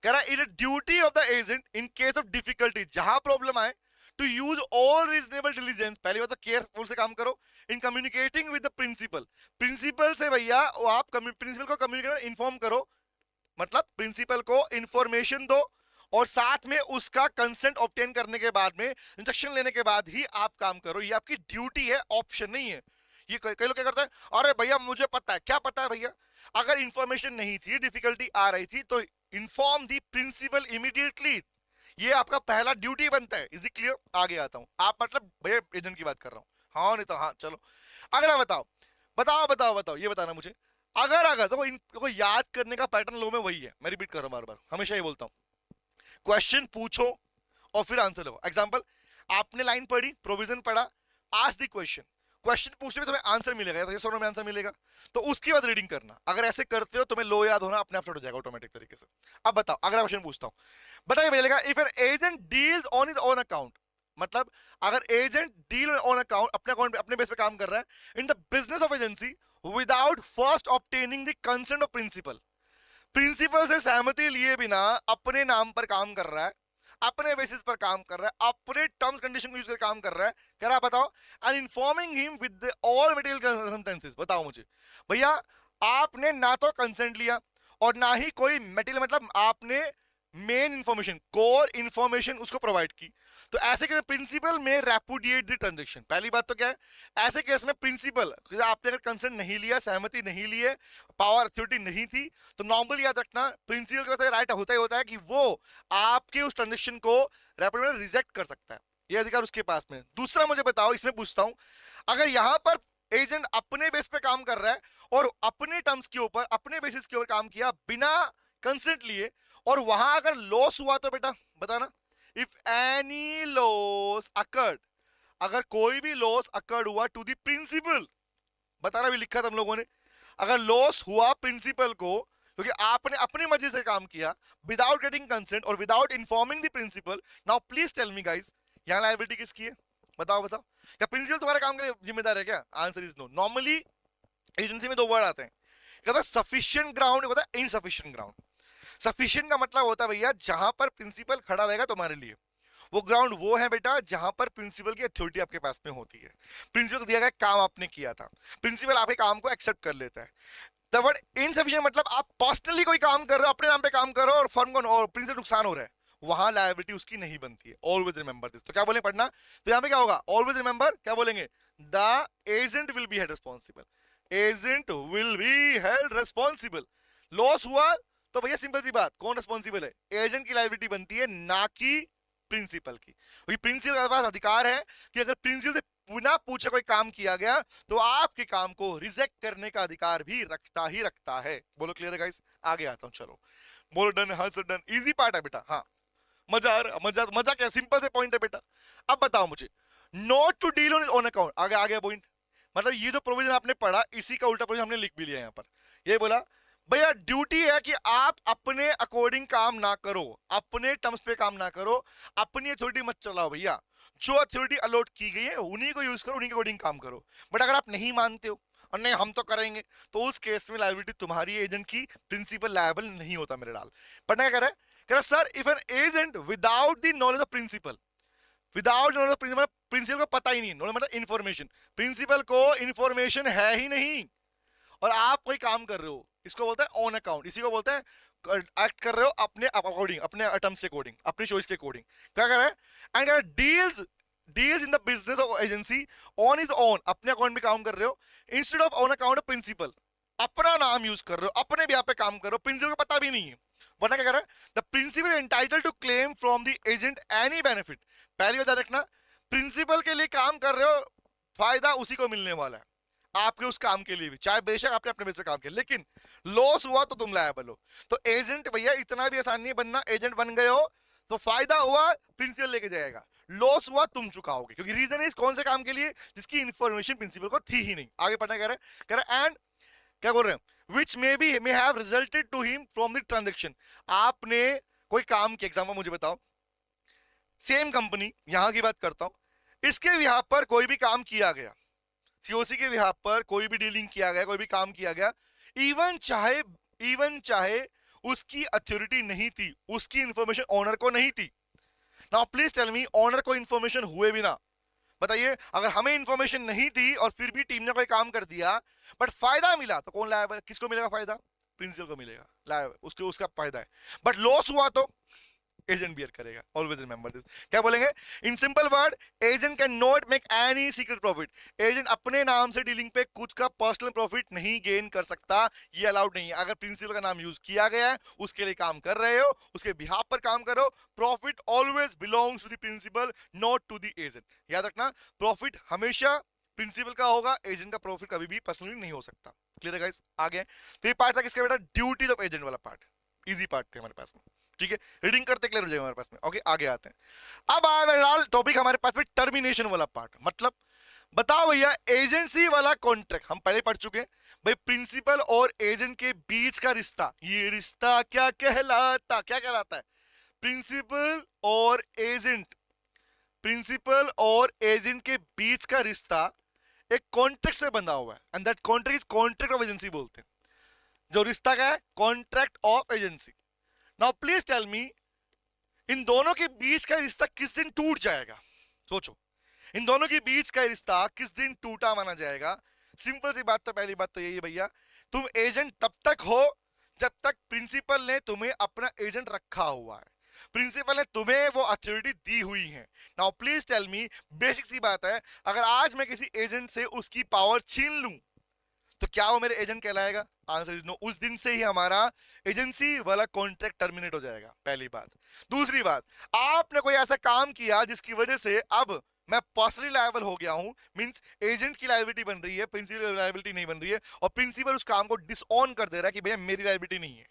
कह रहा है it is duty of the agent in case of difficulty, जहां प्रॉब्लम आए, to use all reasonable diligence, पहली बात तो केयरफुल से काम करो, in communicating with the principal, principal से भैया आप प्रिंसिपल को कम्युनिकेट इन्फॉर्म करो, मतलब प्रिंसिपल को इंफॉर्मेशन दो और साथ में उसका कंसेंट ऑब्टेन करने के बाद में, इंस्ट्रक्शन लेने के बाद ही आप काम करो, ये आपकी ड्यूटी है, ऑप्शन नहीं है। ये कई लोग क्या करते हैं, अरे भैया मुझे पता है, क्या पता है भैया, अगर इंफॉर्मेशन नहीं थी, डिफिकल्टी आ रही थी, तो इन्फॉर्म दी प्रिंसिपल इमीडिएटली, ये आपका पहला ड्यूटी बनता है। Is it clear? आगे आता हूं, आप मतलब भैया एजेंट की बात कर रहा हूं, हाँ नहीं तो हाँ, चलो अगला बताओ, बताओ बताओ बताओ, ये बताना मुझे, अगर अगर तो इनको याद करने का पैटर्न लो में वही है, मैं रिपीट कर रहा हूं बार बार, हमेशा ये बोलता हूं, क्वेश्चन पूछो और फिर आंसर लो। एग्जांपल, आपने लाइन पढ़ी, प्रोविजन पढ़ा, आस्क द क्वेश्चन, क्वेश्चन पूछने में तुम्हें आंसर मिलेगा, ये में आंसर मिलेगा, तो उसके बाद रीडिंग करना। अगर ऐसे करते हो तुम्हें लो याद होना अपने आप से हो जाएगा ऑटोमेटिक तरीके से। अब बताओ, अगला क्वेश्चन पूछता हूं, बताइए भैया, if an agent deals on his own account, मतलब अगर एजेंट डील ऑन अकाउंट, अपने अकाउंट अपने बेस पे काम कर रहा है, in the business of agency without first obtaining the consent of principal, principal से सहमति लिए बिना अपने नाम पर काम कर रहा है, अपने बेसिस पर काम कर रहा है, अपने टर्म्स कंडीशन को यूज कर काम कर रहा है, कह रहा बताओ, and informing him with all material circumstances. बताओ मुझे भैया, आपने ना तो कंसेंट लिया और ना ही कोई मटेरियल, मतलब आपने मेन इंफॉर्मेशन, कोर इंफॉर्मेशन उसको प्रोवाइड की, तो ऐसे केस में प्रिंसिपल में रेपुडिएट द ट्रांजैक्शन। पहली बात तो क्या है, ऐसे केस में प्रिंसिपल, आपने अगर कंसेंट नहीं लिया, सहमति नहीं लिए, पावर अथॉरिटी नहीं थी, तो नॉर्मली याद रखना प्रिंसिपल का राइट होता ही होता है कि वो आपके उस ट्रांजैक्शन को रेपुडिएट रिजेक्ट कर सकता है, ये अधिकार उसके पास में। दूसरा मुझे बताओ, इसमें पूछता हूं, अगर यहां पर एजेंट अपने बेस पे काम कर रहा है और अपने टर्म्स के ऊपर, अपने बेसिस के ऊपर काम किया बिना कंसेंट लिए, और वहां अगर लॉस हुआ तो बेटा बताना, इफ एनी लॉस अकर्ड, अगर कोई भी लॉस अकर्ड हुआ टू द प्रिंसिपल, बताना भी लिखा था हम लोगों ने, अगर लॉस हुआ प्रिंसिपल को क्योंकि आपने अपनी मर्जी से काम किया, विदाउट गेटिंग कंसेंट और without informing the principal, now please tell me guys, यहां लायबिलिटी किसकी है? बताओ बताओ, क्या प्रिंसिपल तुम्हारे काम के लिए जिम्मेदार है क्या? Answer is no. Normally agency में दो वर्ड आते हैं, क्या होता है सफिशिएंट ग्राउंड, होता है इनसफिशिएंट ग्राउंड। सफिशिएंट का मतलब होता है भैया जहां पर प्रिंसिपल खड़ा रहेगा तुम्हारे लिए, वो ग्राउंड वो है बेटा जहां पर प्रिंसिपल की अथॉरिटी आपके पास में होती है, प्रिंसिपल को दिया गया काम आपने किया था, प्रिंसिपल आपके काम को एक्सेप्ट कर लेता है। द वर्ड इनसफिशिएंट मतलब आप पर्सनली कोई काम कर रहे हो, अपने नाम पे काम कर रहे हो और फर्म को और प्रिंसिपल नुकसान हो रहा है, वहां लायबिलिटी उसकी नहीं बनती है। Always remember this. तो क्या बोलेंगे पढ़ना, तो यहां पे क्या होगा, ऑलवेज रिमेंबर क्या बोलेंगे, the agent will be held responsible, agent will be held responsible. Loss हुआ तो भैया सिंपल सी बात, कौन रिस्पॉन्सिबल है? एजेंट की लायबिलिटी बनती है, ना कि प्रिंसिपल की। क्योंकि प्रिंसिपल के पास अधिकार है कि अगर प्रिंसिपल से बिना पूछे कोई काम किया गया तो आपके काम को रिजेक्ट करने का अधिकार भी रखता ही रखता है। बोलो क्लियर है गाइस? आगे आता हूं, चलो बोलो डन, हाँ सर डन, इजी पार्ट है बेटा। हाँ मजा आ रहा, मजा मजा क्या, सिंपल से पॉइंट है बेटा। अब बताओ मुझे, not to deal on account, आगे आ गया पॉइंट। मतलब ये जो प्रोविजन आपने पढ़ा इसी का उल्टा प्रोविजन हमने लिख भी लिया यहाँ पर। ये बोला भैया ड्यूटी है कि आप अपने अकॉर्डिंग काम ना करो, अपने टर्म्स पे काम ना करो, अपनी अथॉरिटी मत चलाओ भैया। जो अथॉरिटी अलॉट की गई है उन्हीं को यूज करो, उन्हीं के अकॉर्डिंग काम करो। बट अगर आप नहीं मानते हो और नहीं हम तो करेंगे, तो उस केस में लायबिलिटी तुम्हारी, एजेंट की। प्रिंसिपल लायबल नहीं होता मेरे लाल। पढ़ना क्या कह रहा है sir, if an agent without the knowledge of principal, without knowledge of principal, principal को पता ही नहीं, नॉलेज मतलब इन्फॉर्मेशन, प्रिंसिपल को इन्फॉर्मेशन है ही नहीं और आप कोई काम कर रहे हो, इसको बोलते हैं ऑन अकाउंट। इसी को बोलते हैं एक्ट कर रहे हो अपने अकॉर्डिंग, अपने टर्म्स के अकॉर्डिंग, अपनी चॉइस के अकॉर्डिंग। क्या कर रहा है? And deals in the business of agency on is on, अपने अकाउंट में काम कर रहे हो, instead of on account of principal, अपना नाम यूज कर रहे हो, अपने भी पे काम कर रहे हो, प्रिंसिपल को पता भी नहीं है। वरना क्या कर रहा है? The principal entitle to claim from the agent any benefit. पहली बात रखना, प्रिंसिपल के लिए काम कर रहे हो, फायदा उसी को मिलने वाला है, आपके उस काम के लिए भी, चाहे बेशक आपने अपने बेस पे काम किया, लेकिन लॉस हुआ तो तुम लायबल हो। तो एजेंट भैया इतना भी आसान नहीं बनना, एजेंट बन गए हो तो फायदा हुआ प्रिंसिपल लेके जाएगा, लॉस हुआ तुम चुकाओगे। क्योंकि रीजन इज कौन से काम के लिए? जिसकी इंफॉर्मेशन प्रिंसिपल को थी ही नहीं। आगे पढ़ना कह रहा है एंड क्या बोल रहे हैं, which may have resulted to him from the transaction. आपने कोई काम किया, एग्जाम्पल मुझे बताओ, सेम कंपनी, यहां की बात करता हूं, इसके बिहाफ पर कोई भी काम किया गया, सीओसी के बिहाफ पर कोई भी डीलिंग किया गया, कोई भी काम किया गया, इवन चाहे उसकी अथॉरिटी नहीं थी, उसकी इंफॉर्मेशन ऑनर को नहीं थी। Now please tell me, owner को इंफॉर्मेशन हुए बिना बताइए, अगर हमें इंफॉर्मेशन नहीं थी और फिर भी टीम ने कोई काम कर दिया बट फायदा मिला तो कौन लायबल? किसको मिलेगा फायदा? प्रिंसिपल को मिलेगा लायबल, उसको उसका फायदा है। बट लॉस हुआ तो एजेंट बियर करेगा। Always remember this. क्या बोलेंगे? In simple word, agent can not make any secret profit. Agent अपने नाम से डीलिंग पे खुद का पर्सनल प्रॉफिट नहीं गेन कर सकता, ये अलाउड नहीं है। अगर प्रिंसिपल का नाम यूज किया गया है, उसके लिए काम कर रहे हो, उसके बिहाफ पर काम करो, profit always belongs to the principal, not to the agent. याद रखना, प्रॉफिट हमेशा प्रिंसिपल का होगा, एजेंट का प्रॉफिट कभी भी पर्सनली नहीं हो सकता। क्लियर है गाइस? आगे तो ये पार्ट था किसका बेटा? ड्यूटीज ऑफ एजेंट वाला पार्ट। इजी पार्ट थे हमारे पास में, ठीक है, रीडिंग करते क्लियर हो जाएगा हमारे पास में। ओके आगे आते हैं। अब आया टॉपिक हमारे पास में टर्मिनेशन वाला पार्ट। मतलब बताओ भैया, एजेंसी वाला कॉन्ट्रैक्ट हम पहले पढ़ चुके हैं भाई, प्रिंसिपल और एजेंट के बीच का रिश्ता, ये रिश्ता क्या कहलाता? क्या कहलाता है? प्रिंसिपल और एजेंट, प्रिंसिपल और एजेंट के बीच का रिश्ता एक कॉन्ट्रैक्ट से बंधा हुआ है, and that contract is contract of agency बोलते हैं। जो रिश्ता क्या है? Contract of agency. Now please tell me, इन दोनों के बीच का रिश्ता किस दिन टूट जाएगा? सोचो, इन दोनों के बीच का रिश्ता किस दिन टूटा माना जाएगा? सिंपल सी बात, तो पहली बात तो यही है भैया, तुम एजेंट तब तक हो जब तक प्रिंसिपल ने तुम्हें अपना एजेंट रखा हुआ है, प्रिंसिपल ने तुम्हें वो अथॉरिटी दी हुई है। Now please tell me, basic सी बात है, अगर आज मैं किसी एजेंट से उसकी पावर छीन लूं तो क्या वो मेरे एजेंट कहलाएगा? Answer is no. उस दिन से ही हमारा एजेंसी वाला कॉन्ट्रैक्ट टर्मिनेट हो जाएगा, पहली बात। दूसरी बात, आपने कोई ऐसा काम किया जिसकी वजह से अब मैं पर्सनली लायबल हो गया हूं, मींस एजेंट की लायबिलिटी बन रही है, प्रिंसिपल लायबिलिटी नहीं बन रही है, और प्रिंसिपल उस काम को डिसऑन कर दे रहा है कि भैया मेरी लायबिलिटी नहीं है।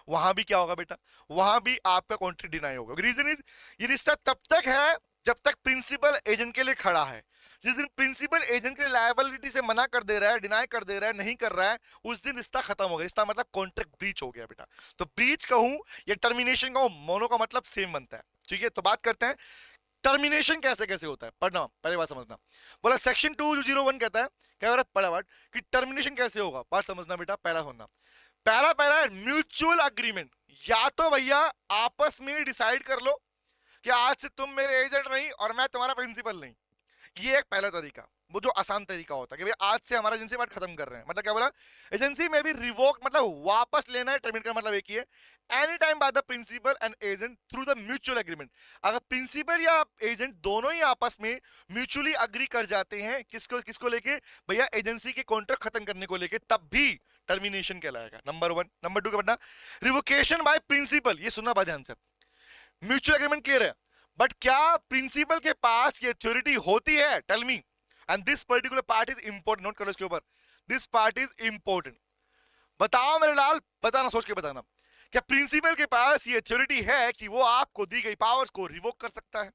वहां भी क्या होगा बेटा? वहां भी आपका कॉन्ट्रैक्ट डिनाई होगा। रीजन इज, ये रिश्ता तब तक है जब तक प्रिंसिपल एजेंट के लिए खड़ा है। जिस दिन प्रिंसिपल एजेंट के लायबिलिटी से मना कर दे रहा है, डिनाई कर दे रहा है, नहीं कर रहा है, उस दिन रिश्ता खत्म हो गया। रिश्ता मतलब कॉन्ट्रैक्ट ब्रीच हो गया बेटा। तो ब्रीच कहूं या टर्मिनेशन कहूं, दोनों का मतलब सेम बनता है, ठीक है। तो बात करते हैं टर्मिनेशन कैसे कैसे होता है। पढ़ना, पहले बात समझना। बोला सेक्शन 201 कहता है, क्या हो रहा है? पहला बात कि टर्मिनेशन कैसे होगा, बात समझना बेटा। पहला सुनना, पहला म्यूचुअल अग्रीमेंट। या तो भैया आपस में डिसाइड कर लो कि आज से तुम मेरे एजेंट नहीं और मैं तुम्हारा प्रिंसिपल नहीं। ये एक पहला तरीका, वो जो आसान तरीका होता है कि भाई आज से हमारा एजेंसी बात खत्म कर रहे हैं। मतलब क्या बोला? एजेंसी में भी रिवोक मतलब वापस लेना है, टर्मिनेट का मतलब एक ही है, any time by the principal and agent through the mutual agreement. अगर प्रिंसिपल या एजेंट दोनों ही आपस में म्यूचुअली अग्री कर जाते हैं, किसको किसको लेके? भैया एजेंसी के कॉन्ट्रैक्ट खत्म करने को लेके, तब भी टर्मिनेशन कहलाएगा, नंबर 1। नंबर 2 क्या पढ़ना, रिवोकेशन बाय प्रिंसिपल, ये सुनना बात ध्यान से, म्यूचुअल एग्रीमेंट क्लियर है, बट क्या प्रिंसिपल के पास ये अथॉरिटी होती है, tell me, and this particular part is important, note करो इसके ऊपर, दिस पार्ट इज इंपॉर्टेंट। बताओ मेरे लाल, बताना, सोच के बताना, क्या प्रिंसिपल के पास ये अथॉरिटी है कि वो आपको दी गई पावर्स को रिवोक कर सकता है?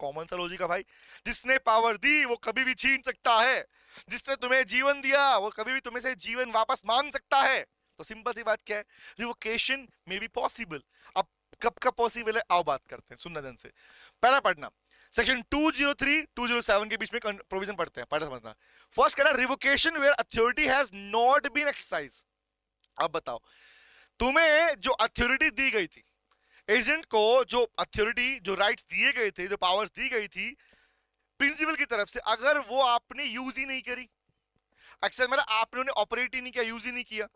कॉमन सा लॉजिक है भाई, जिसने पावर दी वो कभी भी छीन सकता है, जिसने तुम्हें जीवन दिया वो कभी भी तुम्हें से जीवन वापस मांग सकता है। तो सिंपल सी बात क्या है, रिवोकेशन में बी पॉसिबल। अब कब कब पॉसिबल है, आओ बात करते हैं, सुनना ध्यान से। पहला पढ़ना, सेक्शन 203 207 के बीच में प्रोविजन पढ़ते हैं, पढ़ना समझना। फर्स्ट कहना, revocation where authority has not been exercise. अब बताओ, तुम्हें जो अथॉरिटी दी गई थी, एजेंट को जो अथॉरिटी, जो राइट्स दिए गए थे, जो पावर्स दी गई थी प्रिंसिपल की तरफ से, अगर वो आपने यूज ही नहीं करी, अक्सर मतलब आपने उन्हें ऑपरेट ही नहीं किया, यूज ही नहीं किया,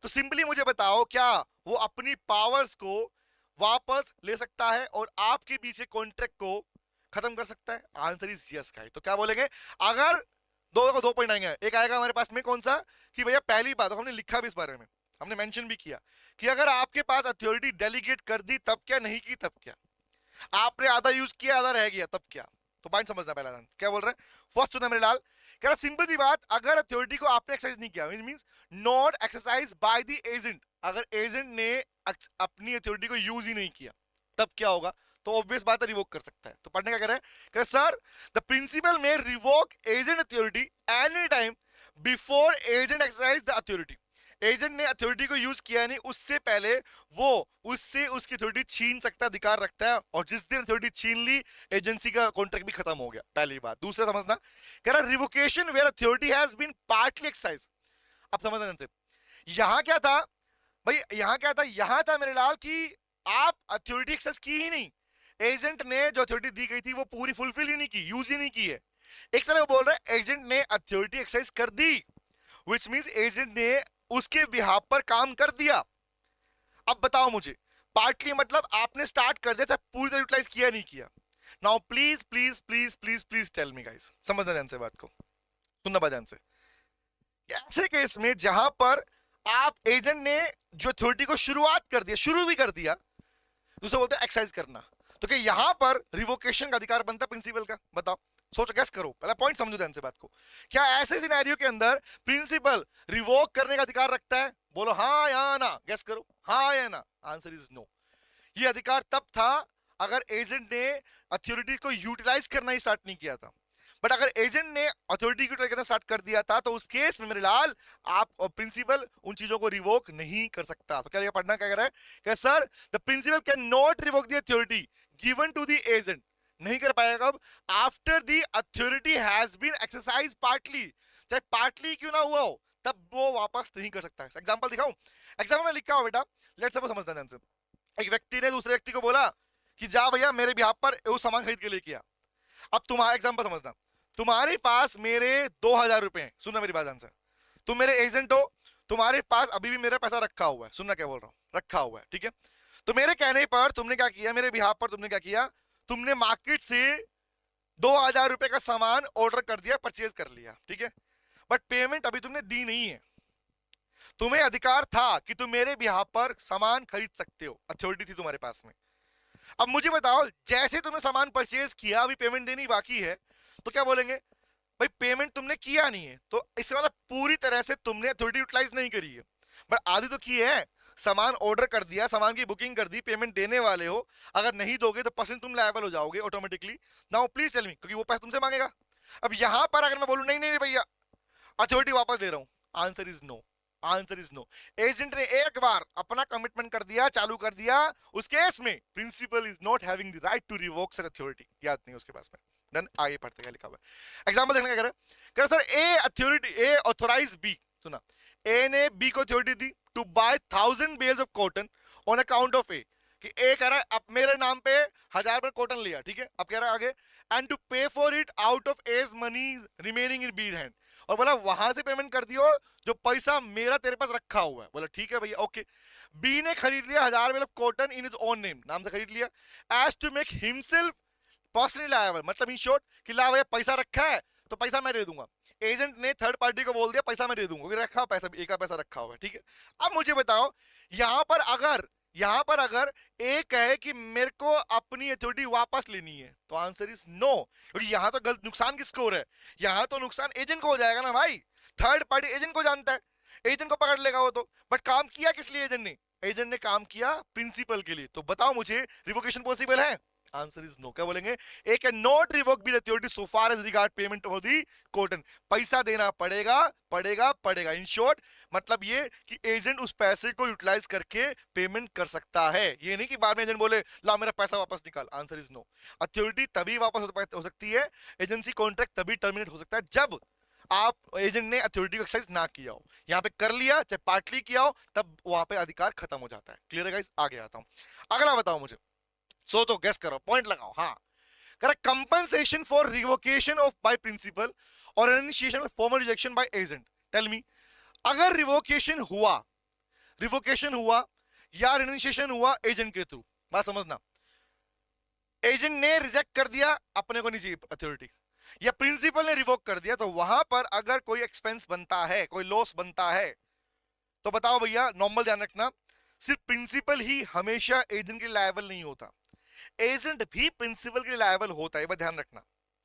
तो सिंपली मुझे बताओ क्या वो अपनी पावर्स को वापस ले सकता है और आपके पीछे कॉन्ट्रैक्ट को खत्म कर सकता है? Answer is yes guys. तो क्या बोलेंगे, अगर दो पॉइंट आएंगे, एक आएगा हमारे पास में कौन सा, कि भैया पहली बात, हमने लिखा भी इस बारे में, हमने मेंशन भी किया कि अगर आपके पास अथॉरिटी डेलीगेट कर दी तब क्या, नहीं की तब क्या, आपने आधा यूज किया आधा रह गया तब क्या। तो पॉइंट समझना पहला, क्या बोल रहे हैं, फर्स्ट सुना मेरे लाल, कह रहा सिंपल सी बात, अगर अथॉरिटी को आपने एक्सरसाइज नहीं किया, means not exercise by the agent, अगर एजेंट ने अपनी अथॉरिटी को यूज ही नहीं किया तब क्या होगा, तो ऑब्वियस बात है रिवोक कर सकता है। तो पढ़ने का कह रहे हैं, सर द प्रिंसिपल में revoke agent authority any time before agent exercise the authority, agent ने अथॉरिटी को यूज किया नहीं उससे पहले वो उससे उसकी अथॉरिटी छीन सकता, अधिकार रखता है, और जिस दिन अथॉरिटी छीन ली एजेंसी का कॉन्ट्रैक्ट भी खत्म हो गया, पहली बात। दूसरा समझना, कह रहा revocation where authority has been partly exercise. अब समझना ध्यान से, यहां क्या था भाई, यहां क्या था, यहां था मेरे लाल कि आप अथॉरिटी एक्सरसाइज की ही नहीं, एजेंट ने जो अथॉरिटी दी गई थी वो पूरी फुलफिल ही नहीं की, यूज ही नहीं की है। एक तरह बोल रहा है एजेंट ने अथॉरिटी एक्सरसाइज कर दी, विच मींस एजेंट ने उसके बिहाफ पर काम कर दिया। अब बताओ मुझे, पार्टली मतलब आपने स्टार्ट कर दिया था, पूरी तरह यूटिलाइज किया नहीं किया। Now please please please please please tell me guys, समझना ध्यान से बात को, सुनना बात ध्यान से। ऐसे केस में जहां पर आप एजेंट ने जो अथॉरिटी को शुरुआत कर दिया, शुरू भी कर दिया, दूसरा बोलते हैं एक्सरसाइज करना, तो क्या यहां पर रिवोकेशन का अधिकार बनता प्रिंसिपल का? बताओ, सोचो, गैस करो, पहला पॉइंट समझो ध्यान से बात को। क्या ऐसे सिनेरियो के अंदर प्रिंसिपल रिवोक करने का अधिकार रखता है? बोलो हाँ या ना, गैस करो, हाँ या ना। Answer is no. ये अधिकार तब था अगर एजेंट ने अथॉरिटी को यूटिलाइज करना ही स्टार्ट नहीं किया था, बट अगर एजेंट ने अथॉरिटी को करना स्टार्ट कर दिया था तो उस केस में मेरे लाल आप प्रिंसिपल उन चीजों को रिवोक नहीं कर सकता। तो क्या पढ़ना क्या कर रहा है, क्या sir the principal can not revoke the authority given to the agent, नहीं कर पाएगा कब, after the authority has been exercise partly, चाहे पार्टली क्यों ना हुआ हो तब वो वापस नहीं कर सकता। एग्जांपल दिखाऊं, एग्जांपल में लिखा हो बेटा, लेट्स सपोज, समझना ध्यान से, एक व्यक्ति ने दूसरे व्यक्ति को बोला कि जा भैया मेरे बिहाफ पर वो सामान खरीद के लेके आ। अब तुम्हारा एग्जांपल समझना, तुम्हारे पास मेरे 2000 रुपए हैं, सुनना मेरी बात ध्यान से, तुम मेरे एजेंट हो, तुम्हारे पास अभी भी मेरा पैसा रखा हुआ है, सुनना क्या बोल रहा हूँ, रखा हुआ है, ठीक है। तो मेरे कहने पर तुमने क्या किया, मेरे बिहाफ पर तुमने क्या किया, तुमने मार्केट से 2000 रुपए का सामान ऑर्डर कर दिया, परचेज कर लिया, ठीक है, बट पेमेंट अभी तुमने दी नहीं है। तुम्हें अधिकार था कि तुम मेरे बिहाफ पर सामान खरीद सकते हो, अथॉरिटी थी तुम्हारे पास में। अब मुझे बताओ, जैसे तुमने सामान परचेज किया, अभी पेमेंट देनी बाकी है, तो क्या बोलेंगे, भाई पेमेंट तुमने किया नहीं है, तो इससे मतलब पूरी तरह से तुमने अथॉरिटी यूटिलाइज नहीं करी है, बट आधी तो की है, सामान ऑर्डर कर दिया, सामान की बुकिंग कर दी, पेमेंट देने वाले हो, अगर नहीं दोगे तो परसेंट तुम लायबल हो जाओगे automatically. Now please tell me, क्योंकि वो पैसा तुमसे मांगेगा। अब यहां पर अगर मैं बोलूं नहीं नहीं भैया अथॉरिटी वापस ले रहा हूं, answer is no, answer is no. Agent ने एक बार अपना कमिटमेंट कर दिया, चालू कर दिया, उस केस में principal is not having the right to revoke such authority, याद नहीं उसके पास में। डन, आगे पढ़ते क्या लिखा हुआ है, एग्जांपल देखने क्या कह रहा है, sir A authority, A authorise B, सुना, ए ने बी को अथॉरिटी दी to buy 1000 bales of cotton on account of A, कि ए कह रहा है अब मेरे नाम पे 1000 पर कॉटन लिया, ठीक है, अब कह रहा है आगे, and to pay for it out of as money remaining in B hand, और बोला वहां से पेमेंट कर दियो जो पैसा मेरा तेरे पास रखा हुआ है। बोला ठीक है भैया, ओके। बी ने खरीद लिया 1000 bale of cotton in his own name, नाम से खरीद लिया, as to make himself personally liable, मतलब इन शॉर्ट कि ला भैया पैसा रखा है तो पैसा मैं दे दूंगा। एजेंट ने थर्ड पार्टी को बोल दिया पैसा मैं दे दूंगा, क्योंकि रखा पैसा, एक का पैसा रखा हुआ है, ठीक है। अब मुझे बताओ यहां पर अगर ए कहे कि मेरे को अपनी अथॉरिटी वापस लेनी है, तो आंसर इज नो, क्योंकि यहां तो गलत, नुकसान किसको हो रहा है, यहां तो नुकसान एजेंट को हो जाएगा ना भाई। थर्ड पार्टी एजेंट को जानता है, एजेंट को पकड़ लेगा वो तो, बट काम किया किस लिए एजेंट ने? एजेंट ने काम किया प्रिंसिपल के लिए। तो बताओ मुझे रिवोकेशन पॉसिबल है? Answer is no. क्या बोलेंगे? A can not revoke B the authority so far as regard payment of the cotton. पैसा देना पड़ेगा पड़ेगा पड़ेगा। इन शॉर्ट मतलब ये कि एजेंट उस पैसे को यूटिलाइज करके पेमेंट कर सकता है, ये नहीं कि बाद में एजेंट बोले ला मेरा पैसा वापस निकाल। Answer is no. अथॉरिटी तभी वापस हो सकती है, एजेंसी कॉन्ट्रैक्ट तभी टर्मिनेट हो सकता है जब आप एजेंट ने अथॉरिटी को एक्सरसाइज ना किया हो। यहां पे कर लिया, चाहे पार्टली किया हो, तब वहां पे अधिकार खत्म हो जाता है। क्लियर है गाइस? आगे आता हूं। अगला बताओ मुझे, सो तो गेस करो, पॉइंट लगाओ। हाँ correct. Compensation for revocation of by principal और initiation of formal rejection by agent. Tell me, अगर रिवोकेशन हुआ या रिनिशिएशन हुआ एजेंट के थ्रू, बात समझना, एजेंट ने रिजेक्ट कर दिया, अपने को नहीं चाहिए अथॉरिटी, या प्रिंसिपल ने रिवोक कर दिया, तो वहां पर अगर कोई एक्सपेंस बनता है, कोई लॉस बनता है, तो बताओ भैया, नॉर्मल ध्यान रखना, सिर्फ प्रिंसिपल ही हमेशा एजेंट के लायबल नहीं होता, एजेंट भी प्रिंसिपल के लायबल होता है। ध्यान रखना,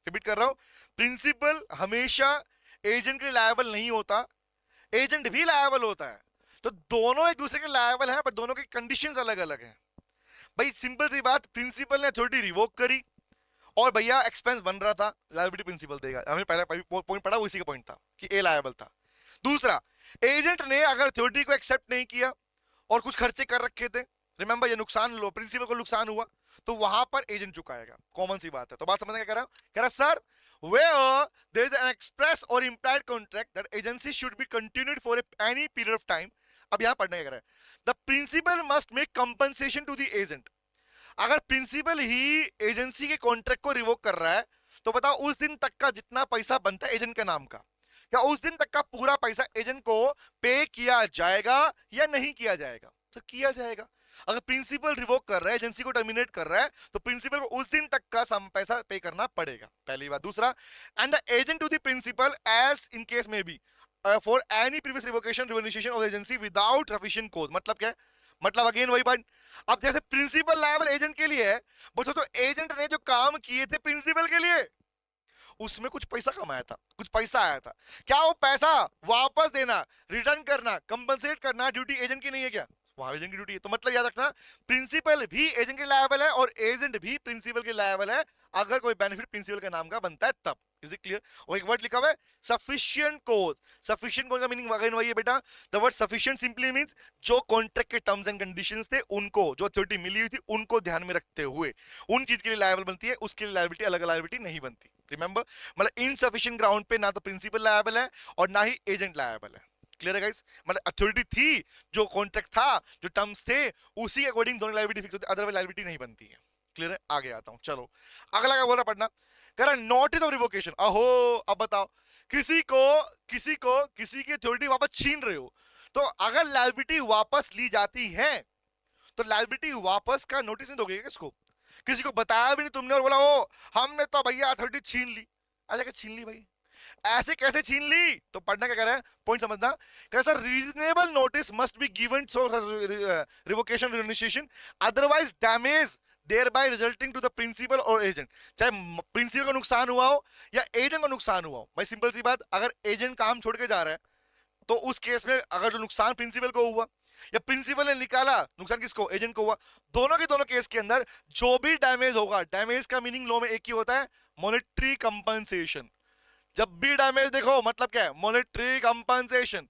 रिपीट कर रहा हूं, प्रिंसिपल हमेशा एजेंट के लायबल नहीं होता, एजेंट भी लायबल होता है। तो दोनों एक दूसरे के लायबल हैं, पर दोनों की कंडीशंस अलग अलग हैं। भाई सिंपल सी बात, प्रिंसिपल ने अथॉरिटी रिवोक करी और भैया एक्सपेंस बन रहा था, लायबिलिटी प्रिंसिपल देगा। हमने पहले पॉइंट पढ़ा, उसी का पॉइंट था कि ए लायबल था। दूसरा, एजेंट ने अगर अथॉरिटी को एक्सेप्ट नहीं किया और कुछ खर्चे कर रखे थे, रिमेंबर ये नुकसान लो, प्रिंसिपल को नुकसान हुआ, तो वहां पर एजेंट चुकाएगा। कॉमन सी बात है। तो बात समझने क्या कह रहा sir, where there is an express or implied contract that agency should be continued for any period of time। अब यहां पढ़ने क्या कह रहा है, the principal must make compensation to the agent। अगर प्रिंसिपल ही एजेंसी के कॉन्ट्रैक्ट को रिवोक कर रहा है, तो बताओ उस दिन तक का जितना पैसा बनता है एजेंट के नाम का, क्या उस दिन तक का पूरा पैसा एजेंट को पे किया जाएगा या नहीं किया जाएगा? तो किया जाएगा। अगर प्रिंसिपल रिवोक कर रहा है, एजेंसी को टर्मिनेट कर रहा है, तो प्रिंसिपल को उस दिन तक का सम पैसा पे करना पड़ेगा, पहली बात। दूसरा, and the agent to the principal as in case में B for any previous revocation revolution of agency without sufficient cause. मतलब क्या है? मतलब अगेन वही बात, अब जैसे प्रिंसिपल लायबल एजेंट के लिए है, बच्चों तो एजेंट ने जो काम किए थे प्रिंसिपल के लिए, उसमें कुछ पैसा कमाया था, कुछ पैसा आया था, क्या वो पैसा वापस देना, रिटर्न करना, कंपनसेट करना ड्यूटी एजेंट की नहीं है क्या? वहां एजेंट की ड्यूटी है। तो मतलब याद रखना, प्रिंसिपल भी एजेंट के लायबल है और एजेंट भी प्रिंसिपल के लायबल है, अगर कोई बेनिफिट प्रिंसिपल के नाम का बनता है तब। Is it clear? और एक वर्ड लिखा हुआ है सफिशिएंट कॉज। सफिशिएंट कॉज का मीनिंग अगेन वही है बेटा, the word sufficient simply means जो कॉन्ट्रैक्ट के टर्म्स एंड कंडीशंस थे उनको, जो अथॉरिटी मिली हुई थी उनको ध्यान में रखते हुए उन चीज के लिए लायबल बनती है, उसके लिए लायबिलिटी अलग लायबिलिटी नहीं बनती। रिमेंबर, मतलब इनसफिशिएंट ग्राउंड पे ना तो प्रिंसिपल लायबल है और ना ही एजेंट लायबल है। क्लियर है गाइस? मतलब अथॉरिटी थी, जो कॉन्ट्रैक्ट था, जो टर्म्स थे, उसी के अकॉर्डिंग दोनों लायबिलिटी फिक्स होती है, अदरवाइज लायबिलिटी नहीं बनती है। क्लियर है? आगे आता हूं, चलो अगला क्या बोल रहा पढ़ना, कह रहा नोटिस ऑफ रिवोकेशन। अहो, अब बताओ, किसी की अथॉरिटी वापस छीन रहे हो, तो अगर लायबिलिटी वापस ली जाती है, तो लायबिलिटी वापस का नोटिस नहीं दोगे किसको? किसी को बताया भी नहीं तुमने और बोला ओ हमने तो भैया अथॉरिटी छीन ली। अच्छा छीन ली भाई, ऐसे कैसे छीन ली? तो पढ़ना क्या कह रहा है, पॉइंट समझना। कैसा reasonable notice must be given so revocation renunciation otherwise damage thereby resulting to the principal or agent। चाहे प्रिंसिपल को नुकसान हुआ हो या एजेंट को नुकसान हुआ हो, भाई सिंपल सी बात, अगर एजेंट काम छोड़ के जा रहा है, तो उस केस में अगर जो नुकसान प्रिंसिपल को हुआ या प्रिंसिपल ने निकाला, नुकसान किसको? एजेंट को हुआ। दोनों के दोनों केस के अंदर जो भी डैमेज होगा, डैमेज का मीनिंग लॉ में एक ही होता है, मॉनेटरी कंपनसेशन। जब भी डैमेज देखो मतलब क्या है? Monetary compensation.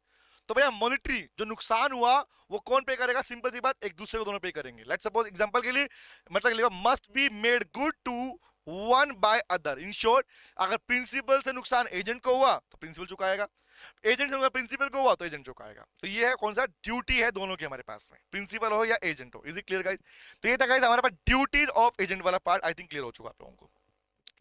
तो भैया मॉनेटरी जो नुकसान हुआ वो कौन पे करेगा? सिंपल सी बात, एक दूसरे को दोनों पे करेंगे। लेट्स सपोज एग्जांपल के लिए मतलब must be made good to one by other. In short, अगर प्रिंसिपल से नुकसान एजेंट को हुआ तो प्रिंसिपल चुकाएगा, एजेंट से नुकसान प्रिंसिपल को हुआ तो एजेंट चुकाएगा। तो ये है कौन सा ड्यूटी है दोनों की हमारे पास में, प्रिंसिपल हो या एजेंट हो। Is it clear guys? तो ये था गाइस हमारे पास ड्यूटीज ऑफ एजेंट वाला पार्ट। आई थिंक क्लियर हो चुका आप लोगों को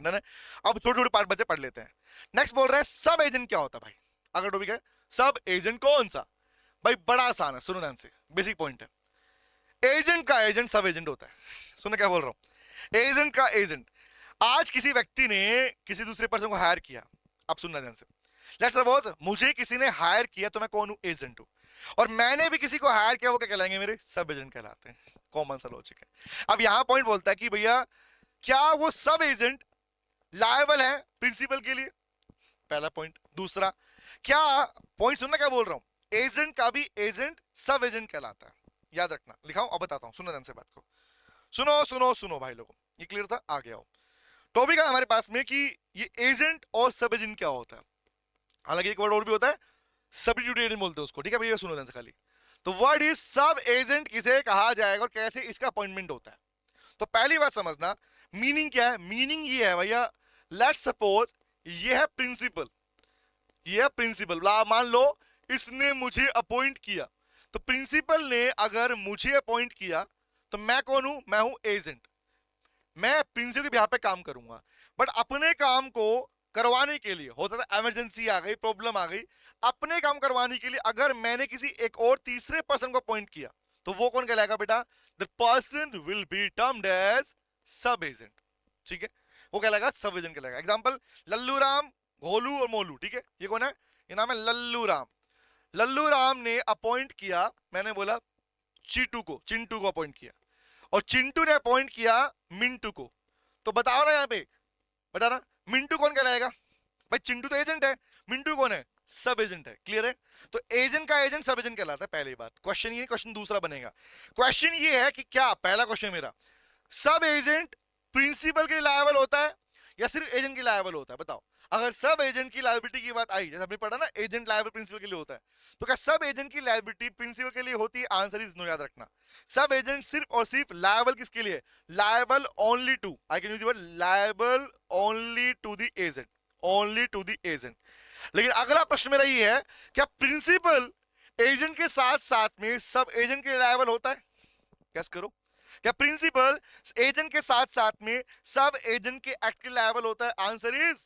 ना? अब छोटे छोटे पार्ट बचे, पढ़ लेते हैं। नेक्स्ट बोल रहे हैं सब एजेंट क्या होता है भाई? अगर टॉपिक है सब एजेंट कौन सा, भाई बड़ा आसान है, सुनो ध्यान से, बेसिक पॉइंट है। एजेंट का एजेंट सब एजेंट होता है। सुनो क्या बोल रहा हूं, एजेंट का एजेंट। आज किसी व्यक्ति ने किसी दूसरे पर्सन को हायर किया, अब सुनना ध्यान से, लेट्स सपोज मुझे किसी ने हायर किया तो मैं कौन हूं? एजेंट हूं। और मैंने भी किसी को हायर किया, वो क्या कहलाएंगे? मेरे सब एजेंट कहलाते हैं। कॉमन सा लॉजिक है। अब यहां पॉइंट बोलता है कि भैया क्या वो सब एजेंट लायबल है प्रिंसिपल के लिए? पहला पॉइंट। दूसरा, क्या पॉइंट सुनना क्या बोल रहा हूं, एजेंट का भी एजेंट सब एजेंट कहलाता है। याद रखना, लिखाऊं अब बताता हूं, सुनो ध्यान से बात को। सुनो सुनो सुनो भाई लोगों, ये क्लियर था? आ गया हो टॉपिक है हमारे पास में कि ये एजेंट और सब एजेंट क्या होता है। हालांकि एक वर्ड और भी होता है, सब्स्टिट्यूट एजेंट बोलते हैं उसको, ठीक है भैया? सुनो ध्यान से खाली। तो वर्ड इज सब एजेंट किसे कहा जाएगा और कैसे इसका अपॉइंटमेंट होता है। तो पहली बात समझना, मीनिंग क्या है? मीनिंग ये है भैया, लेट्स सपोज ये है प्रिंसिपल, ये है प्रिंसिपल। मान लो इसने मुझे अपॉइंट किया, तो प्रिंसिपल ने अगर मुझे अपॉइंट किया तो मैं कौन हूं? मैं हूं एजेंट। मैं प्रिंसिपल के बिहाफ पे काम करूंगा, बट अपने काम को करवाने के लिए, होता था इमरजेंसी आ गई, प्रॉब्लम आ गई, अपने काम करवाने के लिए अगर मैंने किसी एक और तीसरे पर्सन को अपॉइंट किया तो वो कौन कहलाएगा बेटा? The person will be termed as sub agent. ठीक है, वो कहलाएगा सब एजेंट कहलाएगा। एग्जांपल, लल्लू राम, घोलू और मोलू, ठीक है? ये कौन है? ये नाम है लल्लू राम। लल्लू राम ने अपॉइंट किया, मैंने बोला चिंटू को अपॉइंट किया, और चिंटू ने अपॉइंट किया मिंटू को। तो बताओ ना यहाँ पे, बता ना, मिंटू कौन कहलाएगा? भाई चिंटू तो एजेंट है, मिंटू कौन है? सब एजेंट है। क्लियर है? तो एजेंट का एजेंट सब एजेंट कहलाता है। पहली बात। क्वेश्चन ये, क्वेश्चन दूसरा बनेगा। क्वेश्चन ये है कि क्या, पहला क्वेश्चन मेरा, सब एजेंट प्रिंसिपल के लायबल होता है या सिर्फ एजेंट के लायबल होता है? बताओ। अगर सब एजेंट की लायबिलिटी की बात आई, जैसे हमने पढ़ा ना एजेंट लायबल प्रिंसिपल के लिए होता है, तो क्या सब एजेंट की लायबिलिटी प्रिंसिपल के लिए होती है? Answer is no. याद रखना, सब एजेंट सिर्फ और सिर्फ लायबल किसके लिए? Liable only to, I can use the word liable only to the agent, only to the agent. लेकिन अगला प्रश्न मेरा ये है, क्या प्रिंसिपल एजेंट के साथ साथ में सब एजेंट के लायबल होता है? कैस करो, क्या प्रिंसिपल एजेंट के साथ साथ में सब एजेंट के एक्ट के लायबल होता है? आंसर इज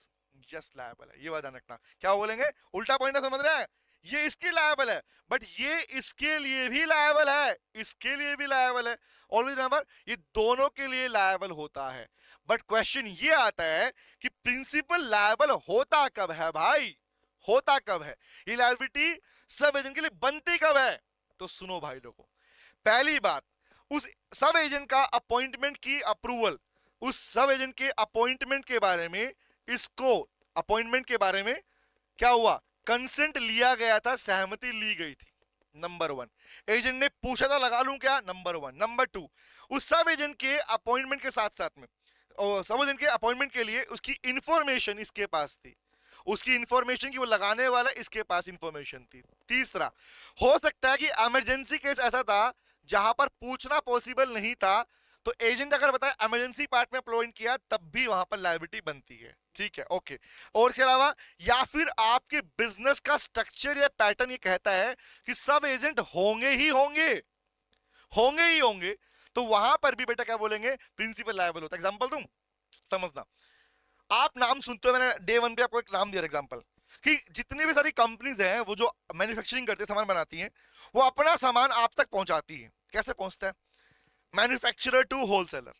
यस, लायबल है। ये बात ध्यान रखना। क्या बोलेंगे? उल्टा पॉइंट समझ रहे हैं? ये इसके लायबल है, बट ये इसके लिए भी लायबल है, इसके लिए भी लायबल है। ऑलवेज रिमेंबर, ये दोनों के लिए लायबल होता है। बट क्वेश्चन ये आता है कि प्रिंसिपल लायबल होता कब है भाई? होता कब है? ये लायबिलिटी सब एजेंट के लिए बनती कब है? तो सुनो भाई लोगों, पहली बात, उस सब एजेंट का अपॉइंटमेंट की अप्रूवल, उस सब एजेंट के अपॉइंटमेंट के बारे में, इसको अपॉइंटमेंट के बारे में क्या हुआ? कंसेंट लिया गया था, सहमति ली गई थी। नंबर वन, एजेंट ने पूछा था लगा लूं क्या? Number one. नंबर टू, उस सब एजेंट के अपॉइंटमेंट के साथ साथ में, सब एजेंट के अपॉइंटमेंट के लिए उसकी इंफॉर्मेशन इसके पास थी, उसकी इंफॉर्मेशन की वो लगाने वाला इसके पास इंफॉर्मेशन थी। तीसरा, हो सकता है कि इमरजेंसी केस ऐसा था जहां पर पूछना पॉसिबल नहीं था, तो एजेंट अगर बताए इमरजेंसी पार्ट में अपॉइंट किया, तब भी वहां पर लायबिलिटी बनती है। ठीक है, ओके। और इसके अलावा, या फिर आपके बिजनेस का स्ट्रक्चर या पैटर्न ये कहता है कि सब एजेंट होंगे ही होंगे, होंगे ही होंगे, तो वहां पर भी बेटा क्या बोलेंगे? प्रिंसिपल लायबल होता है। एग्जांपल दूं, समझना। आप नाम सुनते हो, मैंने डे वन पे आपको एक नाम दिया एग्जांपल, कि जितनी भी सारी कंपनीज हैं वो जो मैन्युफैक्चरिंग करती है, सामान बनाती हैं, वो अपना सामान आप तक पहुंचाती है। कैसे पहुंचता है? Manufacturer to wholesaler.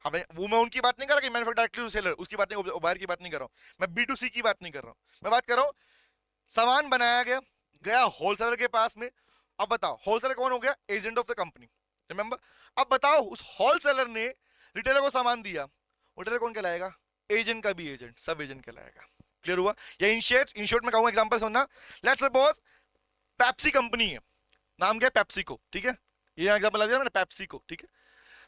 हमें वो, मैं उनकी बात नहीं कर रहा कि मैन्युफैक्चरर डायरेक्टली टू सेलर, उसकी बात नहीं, बाहर की बात नहीं कर रहा हूं मैं, B2C की बात नहीं कर रहा हूं मैं। बात कर रहा हूं सामान बनाया गया, गया होलसेलर के पास में। अब बताओ, होलसेलर कौन हो गया? Agent of the company, remember. अब बताओ, उस होलसेलर ने रिटेलर को सामान दिया, रिटेलर कौन कहलाएगा? एजेंट का भी एजेंट, सब एजेंट कहलाएगा। क्लियर हुआ? या इन शॉर्ट में कहूं, एग्जांपल सुनना। लेट्स सपोज पेप्सी कंपनी है, नाम क्या है? पेप्सिको, ठीक है? ये एग्जांपल आ दिया मैंने, पेप्सिको, ठीक है?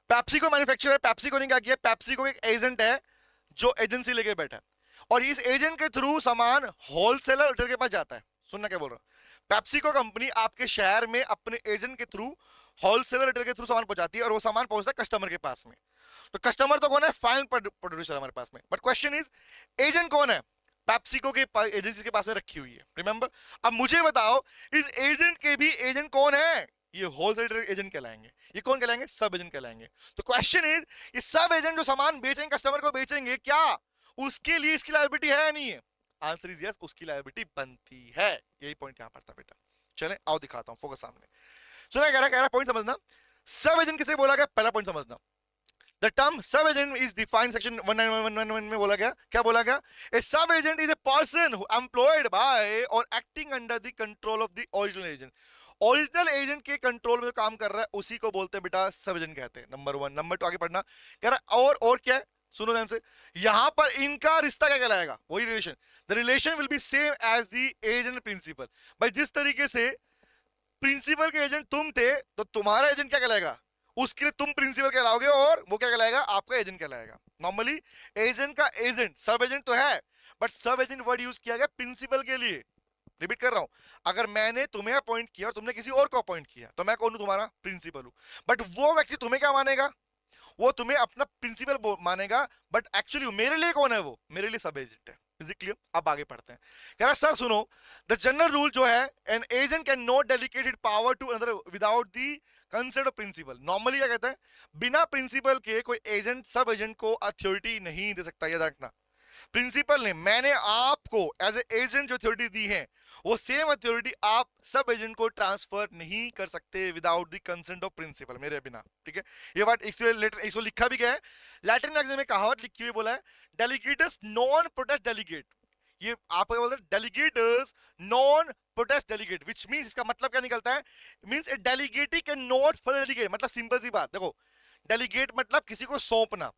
पेप्सिको मैन्युफैक्चरर, पेप्सिको ने क्या किया? पेप्सिको एक एजेंट है जो एजेंसी लेके बैठा है, और इस एजेंट के थ्रू सामान होलसेलर रिटेलर के पास जाता है। सुनना क्या बोल रहा हूं, पेप्सिको कंपनी आपके शहर में अपने एजेंट के थ्रू, होलसेलर रिटेलर के थ्रू सामान पहुंचाती है, और वो सामान पहुंचता है कस्टमर के पास में। तो कस्टमर तो कौन है? फाइनल प्रोड्यूसर हमारे पास में। बट क्वेश्चन इज, एजेंट कौन है? पेप्सिको के एजेंसी के पास में रखी हुई है, रिमेंबर। अब मुझे बताओ, इस एजेंट के भी एजेंट कौन है? ये होलसेलर एजेंट कहलाएंगे। ये कौन कहलाएंगे? सब एजेंट कहलाएंगे। तो क्वेश्चन इज, ये सब एजेंट जो सामान बेचेंगे, कस्टमर को बेचेंगे, क्या उसके लिए इसकी लायबिलिटी है या नहीं है? आंसर इज यस, उसकी लायबिलिटी बनती है। यही पॉइंट यहां पर था बेटा। चले आओ दिखाता हूं, फोकस सामने। सुना, कह रहा पॉइंट समझना। सब एजेंट किसे बोला गया? पहला पॉइंट समझना, the term sub agent is defined section 19111 में बोला गया, क्या बोला गया? A sub agent is a person who employed by और acting under the control of the original agent. Original agent के कंट्रोल में जो काम कर रहा है उसी को बोलते हैं बेटा सब एजेंट कहते हैं। नंबर 1। नंबर 2 आगे पढ़ना, कह रहा और क्या है, सुनो ध्यान से, यहां पर इनका रिश्ता क्या कहलाएगा? वही relation. The relation will be same as the agent principal. भाई जिस तरीके से प्रिंसिपल के एजेंट तुम थे तो तुम्हारा एजेंट क्या कहलाएगा? उसके लिए तुम प्रिंसिपल कहलाओगे और वो क्या कहलाएगा? आपका एजेंट कहलाएगा। नॉर्मली एजेंट का एजेंट सब एजेंट तो है, बट सब एजेंट वर्ड यूज किया गया प्रिंसिपल के लिए। रिपीट कर रहा हूं, अगर मैंने तुम्हें अपॉइंट किया और तुमने किसी और को अपॉइंट किया तो मैं कौन हूं? तुम्हारा प्रिंसिपल हूं। बट वो व्यक्ति तुम्हें क्या मानेगा? वो तुम्हें अपना प्रिंसिपल मानेगा, बट एक्चुअली मेरे लिए कौन है? वो मेरे लिए सब एजेंट है। Is it clear? अब आगे पढ़ते हैं। कह रहा सर सुनो, द जनरल रूल जो है, an agent can not delegated power to another without the consent of principal. Normally क्या कहते हैं? बिना प्रिंसिपल के कोई एजेंट सब एजेंट को अथॉरिटी नहीं दे सकता। याद रखना, प्रिंसिपल ने, मैंने आपको एज ए एजेंट जो अथॉरिटी दी है वो सेम अथॉरिटी आप सब एजेंट को ट्रांसफर नहीं कर सकते without the consent of principal, मेरे बिना। ठीक है, ये बात इसको लिखा भी गया है, लैटिन एग्जाम में कहावत लिखी हुई बोला है, डेलीगेटस नॉन प्रोटेस्ट डेलीगेट। ये आप बोलते हैं delegates non protest delegate, which means, इसका मतलब क्या निकलता है? Means a delegatee can not for delegate. मतलब सिंपल सी बात, देखो डेलीगेट मतलब किसी को सौंपना।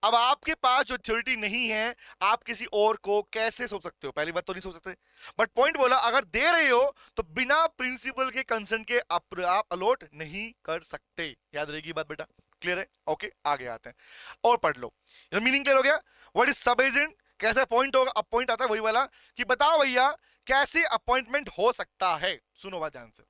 अब आपके पास जो अथॉरिटी नहीं है, आप किसी और को कैसे सौंप सकते हो? पहली बात तो नहीं सौंप सकते। बट पॉइंट बोला, अगर दे रहे हो तो बिना प्रिंसिपल के कंसेंट के आप अलॉट नहीं कर सकते। याद रहेगी बात बेटा? क्लियर है? ओके, आगे आते हैं और पढ़ लो। मीनिंग क्लियर हो गया? व्हाट इज सब एजेंट, कैसे अपॉइंट होगा? अब पॉइंट आता है वही वाला कि बताओ भैया कैसे अपॉइंटमेंट हो सकता है। सुनो बात ध्यान से,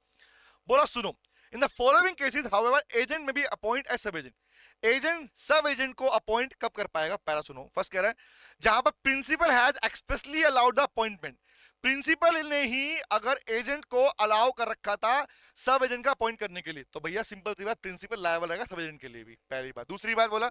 बोला सुनो, in the following cases however agent में B appoint as sub agent. Agent sub agent को अपॉइंट कब कर पाएगा? पहला सुनो, फर्स्ट कह रहा है जहां पर principal has expressly allowed the appointment. Principal ने ही अगर एजेंट को अलाउ कर रखा था सब एजेंट का अपॉइंट करने के लिए, तो भैया सिंपल सी बात, प्रिंसिपल लायबल रहेगा सब एजेंट के लिए भी। पहली बात। दूसरी बात बोला,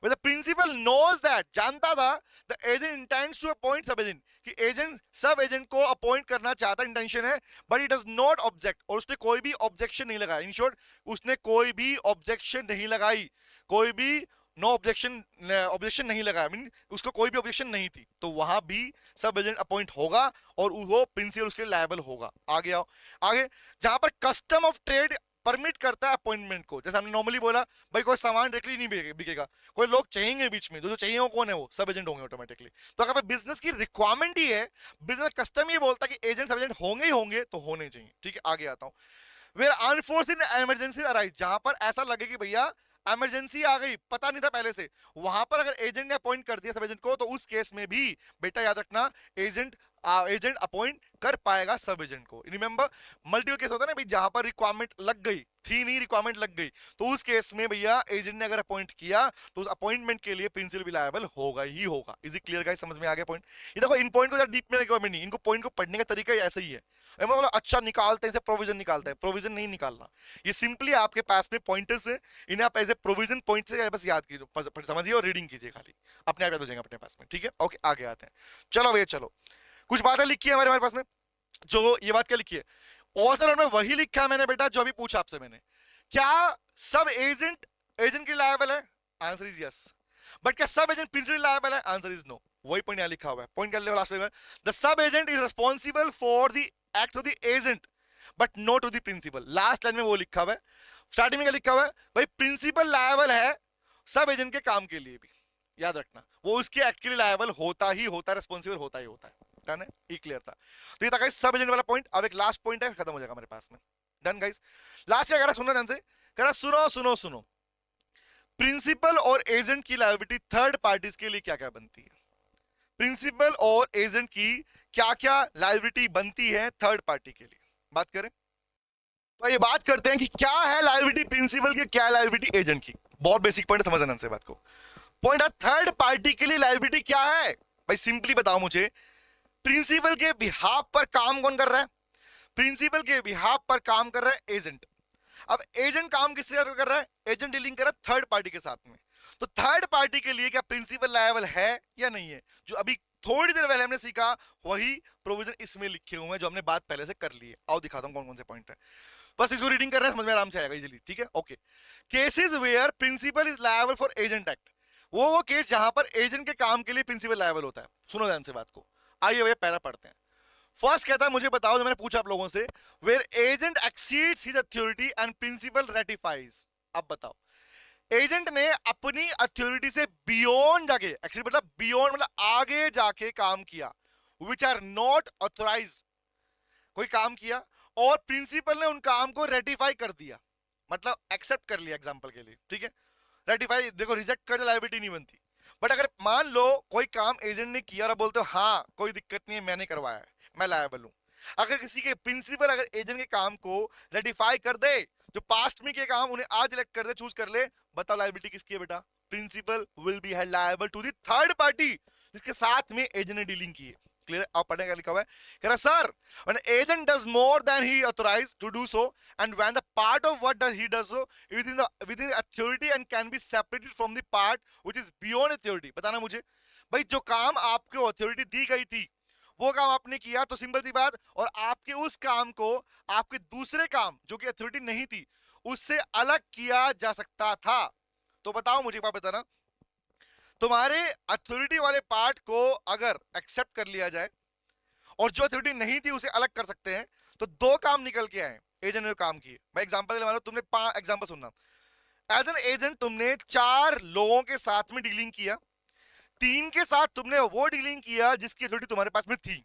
द प्रिंसिपल नोज दैट, जानता था, the agent intends to appoint sub agent, कि एजेंट सब एजेंट को अपॉइंट करना चाहता, इंटेंशन है, but it does not object, और उसने कोई भी ऑब्जेक्शन नहीं लगाया। इन शॉर्ट, उसने कोई भी ऑब्जेक्शन नहीं लगाई, कोई भी नो ऑब्जेक्शन नहीं लगाया, मीन उसको कोई भी ऑब्जेक्शन नहीं थी, तो वहां भी सब एजेंट अपॉइंट होगा और वो प्रिंसिपल उसके लिए लायबल होगा। आगे आओ, आगे जहां पर कस्टम ऑफ ट्रेड परमिट करता है अपॉइंटमेंट को, जैसे हमने नॉर्मली बोला भाई कोई सामान डायरेक्टली नहीं बिकेगा, कोई लोग चाहिए बीच में, जो चाहिए वो कौन है? वो सब एजेंट होंगे ऑटोमेटिकली। तो अगर बिजनेस की रिक्वायरमेंट ही है, बिजनेस कस्टम ही बोलता है कि एजेंट सब एजेंट होंगे ही होंगे, तो होने चाहिए। ठीक है, आगे आता हूं। वेयर अनफोर्सिन इमरजेंसी अराइज, जहां पर ऐसा लगे कि भैया इमरजेंसी आ गई, पता नहीं था पहले से, वहां पर अगर एजेंट ने अपॉइंट कर दिया सब एजेंट को, तो उस केस में भी बेटा याद रखना एजेंट अपॉइंट कर पाएगा सब एजेंट को। रिमेंबर, मल्टीपल केस होता है ना भाई, जहां पर रिक्वायरमेंट लग गई थी, नहीं रिक्वायरमेंट लग गई, तो उस केस में भैया एजेंट ने अगर अपॉइंट किया तो उस अपॉइंटमेंट के लिए प्रिंसिपल भी लायबल होगा ही होगा। Is it clear guys? समझ में आ गया पॉइंट? ये देखो, इन पॉइंट को ज्यादा डीप में रिक्वायरमेंट नहीं, इनको पॉइंट को पढ़ने का तरीका ही ऐसा ही है। मतलब अच्छा निकालते हैं, प्रोविजन निकालते हैं, प्रोविजन नहीं निकालना, ये सिंपली आपके पास में पॉइंटर्स है, इन्हें आप एज ए प्रोविजन पॉइंट से बस याद कीजिए, समझिए और रीडिंग कीजिए, खाली अपने आप याद हो जाएंगे अपने पास में। ठीक है, ओके, आगे आते हैं। चलो भैया चलो, कुछ बातें लिखी है हमारे पास में, जो ये बात क्या लिखी है, ऑथर में वही लिखा है मैंने बेटा जो अभी पूछा आपसे मैंने, क्या सब एजेंट एजेंट के लायबल है? Answer is yes. बट क्या सब एजेंट प्रिंसिपल लायबल है? Answer is no. वही पॉइंट यहां लिखा हुआ है, पॉइंट कर ले लास्ट में, the sub agent is responsible for the act of the agent but not of the principal. Last line में वो लिखा हुआ है, स्टार्टिंग में क्या लिखा हुआ है भाई, प्रिंसिपल लायबल है सब एजेंट के काम के लिए भी, याद रखना, वो उसके एक्ट के लिए लायबल होता ही होता है, रिस्पांसिबल होता ही होता है। डन है, ये क्लियर था? तो ये था गाइस सब एजेंट वाला पॉइंट। अब एक लास्ट पॉइंट है, खत्म हो जाएगा हमारे पास में। Done guys? लास्ट क्या कह रहा, सुनो ध्यान से, कह रहा सुनो सुनो सुनो, प्रिंसिपल और एजेंट की लायबिलिटी थर्ड पार्टीज के लिए क्या क्या बनती है? प्रिंसिपल और एजेंट की क्या क्या लायबिलिटी बनती है थर्ड पार्टी के लिए? बात करें तो ये बात करते हैं कि क्या है लायबिलिटी प्रिंसिपल की, क्या है लायबिलिटी एजेंट की। बहुत बेसिक पॉइंट समझना से बात को। पॉइंट है, थर्ड पार्टी के लिए लायबिलिटी क्या है भाई? सिंपली बताओ मुझे, प्रिंसिपल के बिहाफ पर काम कौन कर रहा है? प्रिंसिपल के बिहाफ पर काम कर रहा है एजेंट। अब एजेंट काम किससे कर रहा है? एजेंट डीलिंग कर रहा है थर्ड पार्टी के साथ में। तो थर्ड पार्टी के लिए क्या प्रिंसिपल लायबल है या नहीं है? जो अभी थोड़ी देर पहले हमने सीखा वही प्रोविजन इसमें लिखे हुए हैं, जो हमने बात पहले से कर ली है। आओ दिखाता हूं कौन कौन से पॉइंट है। बस इसको रीडिंग कर रहे हैं, समझ में आराम से आएगा इजीली, ठीक है, okay. Cases where principal is liable for agent act, वो केस जहां पर एजेंट के काम के लिए प्रिंसिपल लायबल होता है। सुनो ध्यान से बात को, आइए भैया पहला पढ़ते हैं। फर्स्ट कहता है, मुझे बताओ, जो मैंने पूछा आप लोगों से, where agent exceeds his authority and principal ratifies. अब बताओ, एजेंट ने अपनी अथॉरिटी से बियॉन्ड जाके, एक्चुअली मतलब बियॉन्ड मतलब आगे जाके काम किया, विच आर नॉट ऑथोराइज्ड, कोई काम किया और प्रिंसिपल ने उन काम को रेटिफाई कर दिया, मतलब एक्सेप्ट कर लिया एग्जांपल के लिए, ठीक है। रेटिफाई देखो, रिजेक्ट कर लायबिलिटी नहीं बनती। बट अगर मान लो कोई काम एजेंट ने किया और बोलते हो हाँ कोई दिक्कत नहीं है, मैंने करवाया है, मैं लायबल हूं। अगर किसी के प्रिंसिपल अगर एजेंट के काम को रेटिफाई कर दे, जो पास्ट में के काम उन्हें आज इलेक्ट कर दे, चूज कर ले, बताओ लायबिलिटी किसकी है बेटा? Principal will be held liable to the third party जिसके साथ में एजेंट ने डीलिंग की है। क्लियर? आप पढ़ने का लिखा हुआ है, कह रहा sir when an agent does more than he authorized to do so and when the part of what does he does so within authority and can be separated from the part which is beyond authority। बताना मुझे भाई, जो काम आपको अथॉरिटी दी गई थी वो काम आपने किया तो सिंपल सी बात, और आपके उस काम को आपके दूसरे काम जो कि अथॉरिटी नहीं थी उससे अलग किया जा सकता था। तो बताओ मुझे, बात बताना, तुम्हारे अथॉरिटी वाले पार्ट को अगर एक्सेप्ट कर लिया जाए और जो अथॉरिटी नहीं थी उसे अलग कर सकते हैं, तो दो काम निकल के आए एजेंट ने काम किए। मैं एग्जांपल ले, मान लो तुमने 5 एग्जांपल सुनना। एज एन एजेंट तुमने 4 लोगों के साथ में डीलिंग किया, 3 के साथ तुमने वो डीलिंग किया जिसकी अथॉरिटी तुम्हारे पास में थी,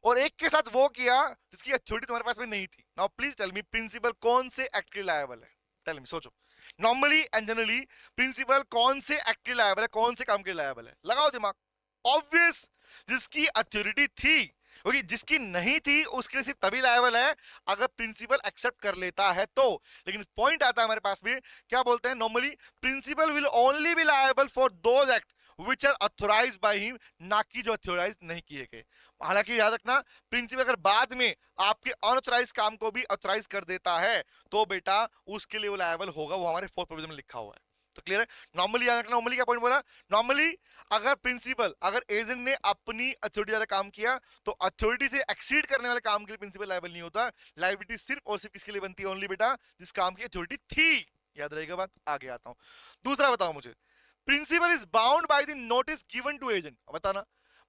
और 1 के साथ वो किया जिसकी अथॉरिटी तुम्हारे पास में नहीं थी। Now please tell me, principal कौन से एक्ट के लायबल है? टेल मी, सोचो। नॉर्मली एंड जनरली प्रिंसिपल कौन से एक्ट के लायबल है, कौन से काम के लायबल है? लगाओ दिमाग। ऑब्वियस, जिसकी अथॉरिटी थी, क्योंकि जिसकी नहीं थी उसके लिए सिर्फ तभी लायबल है अगर प्रिंसिपल एक्सेप्ट कर लेता है तो। लेकिन पॉइंट आता है हमारे पास में, क्या बोलते हैं normally, principal will only be liable for those act which are authorized by him, ना कि जो ऑथोराइज नहीं किए गए। हालांकि याद रखना, प्रिंसिपल अगर बाद में आपके अनऑथोराइज काम को भी ऑथोराइज कर देता है तो बेटा उसके लिए वो लायबल होगा, वो हमारे 4th प्रोविजन में लिखा हुआ है। तो क्लियर है? नॉर्मली याद रखना, नॉर्मली क्या पॉइंट बोला, नॉर्मली अगर प्रिंसिपल, अगर एजेंट ने अपनी अथॉरिटी वाला काम किया तो अथॉरिटी से एक्सीड करने वाले काम के लिए प्रिंसिपल लायबल नहीं होता। लायबिलिटी सिर्फ और सिर्फ किसके लिए बनती है? ओनली बेटा जिस काम की अथॉरिटी थी। याद रहेगा बात? आगे आता हूं। दूसरा बताओ मुझे, principal is bound by the notice given to agent. बताना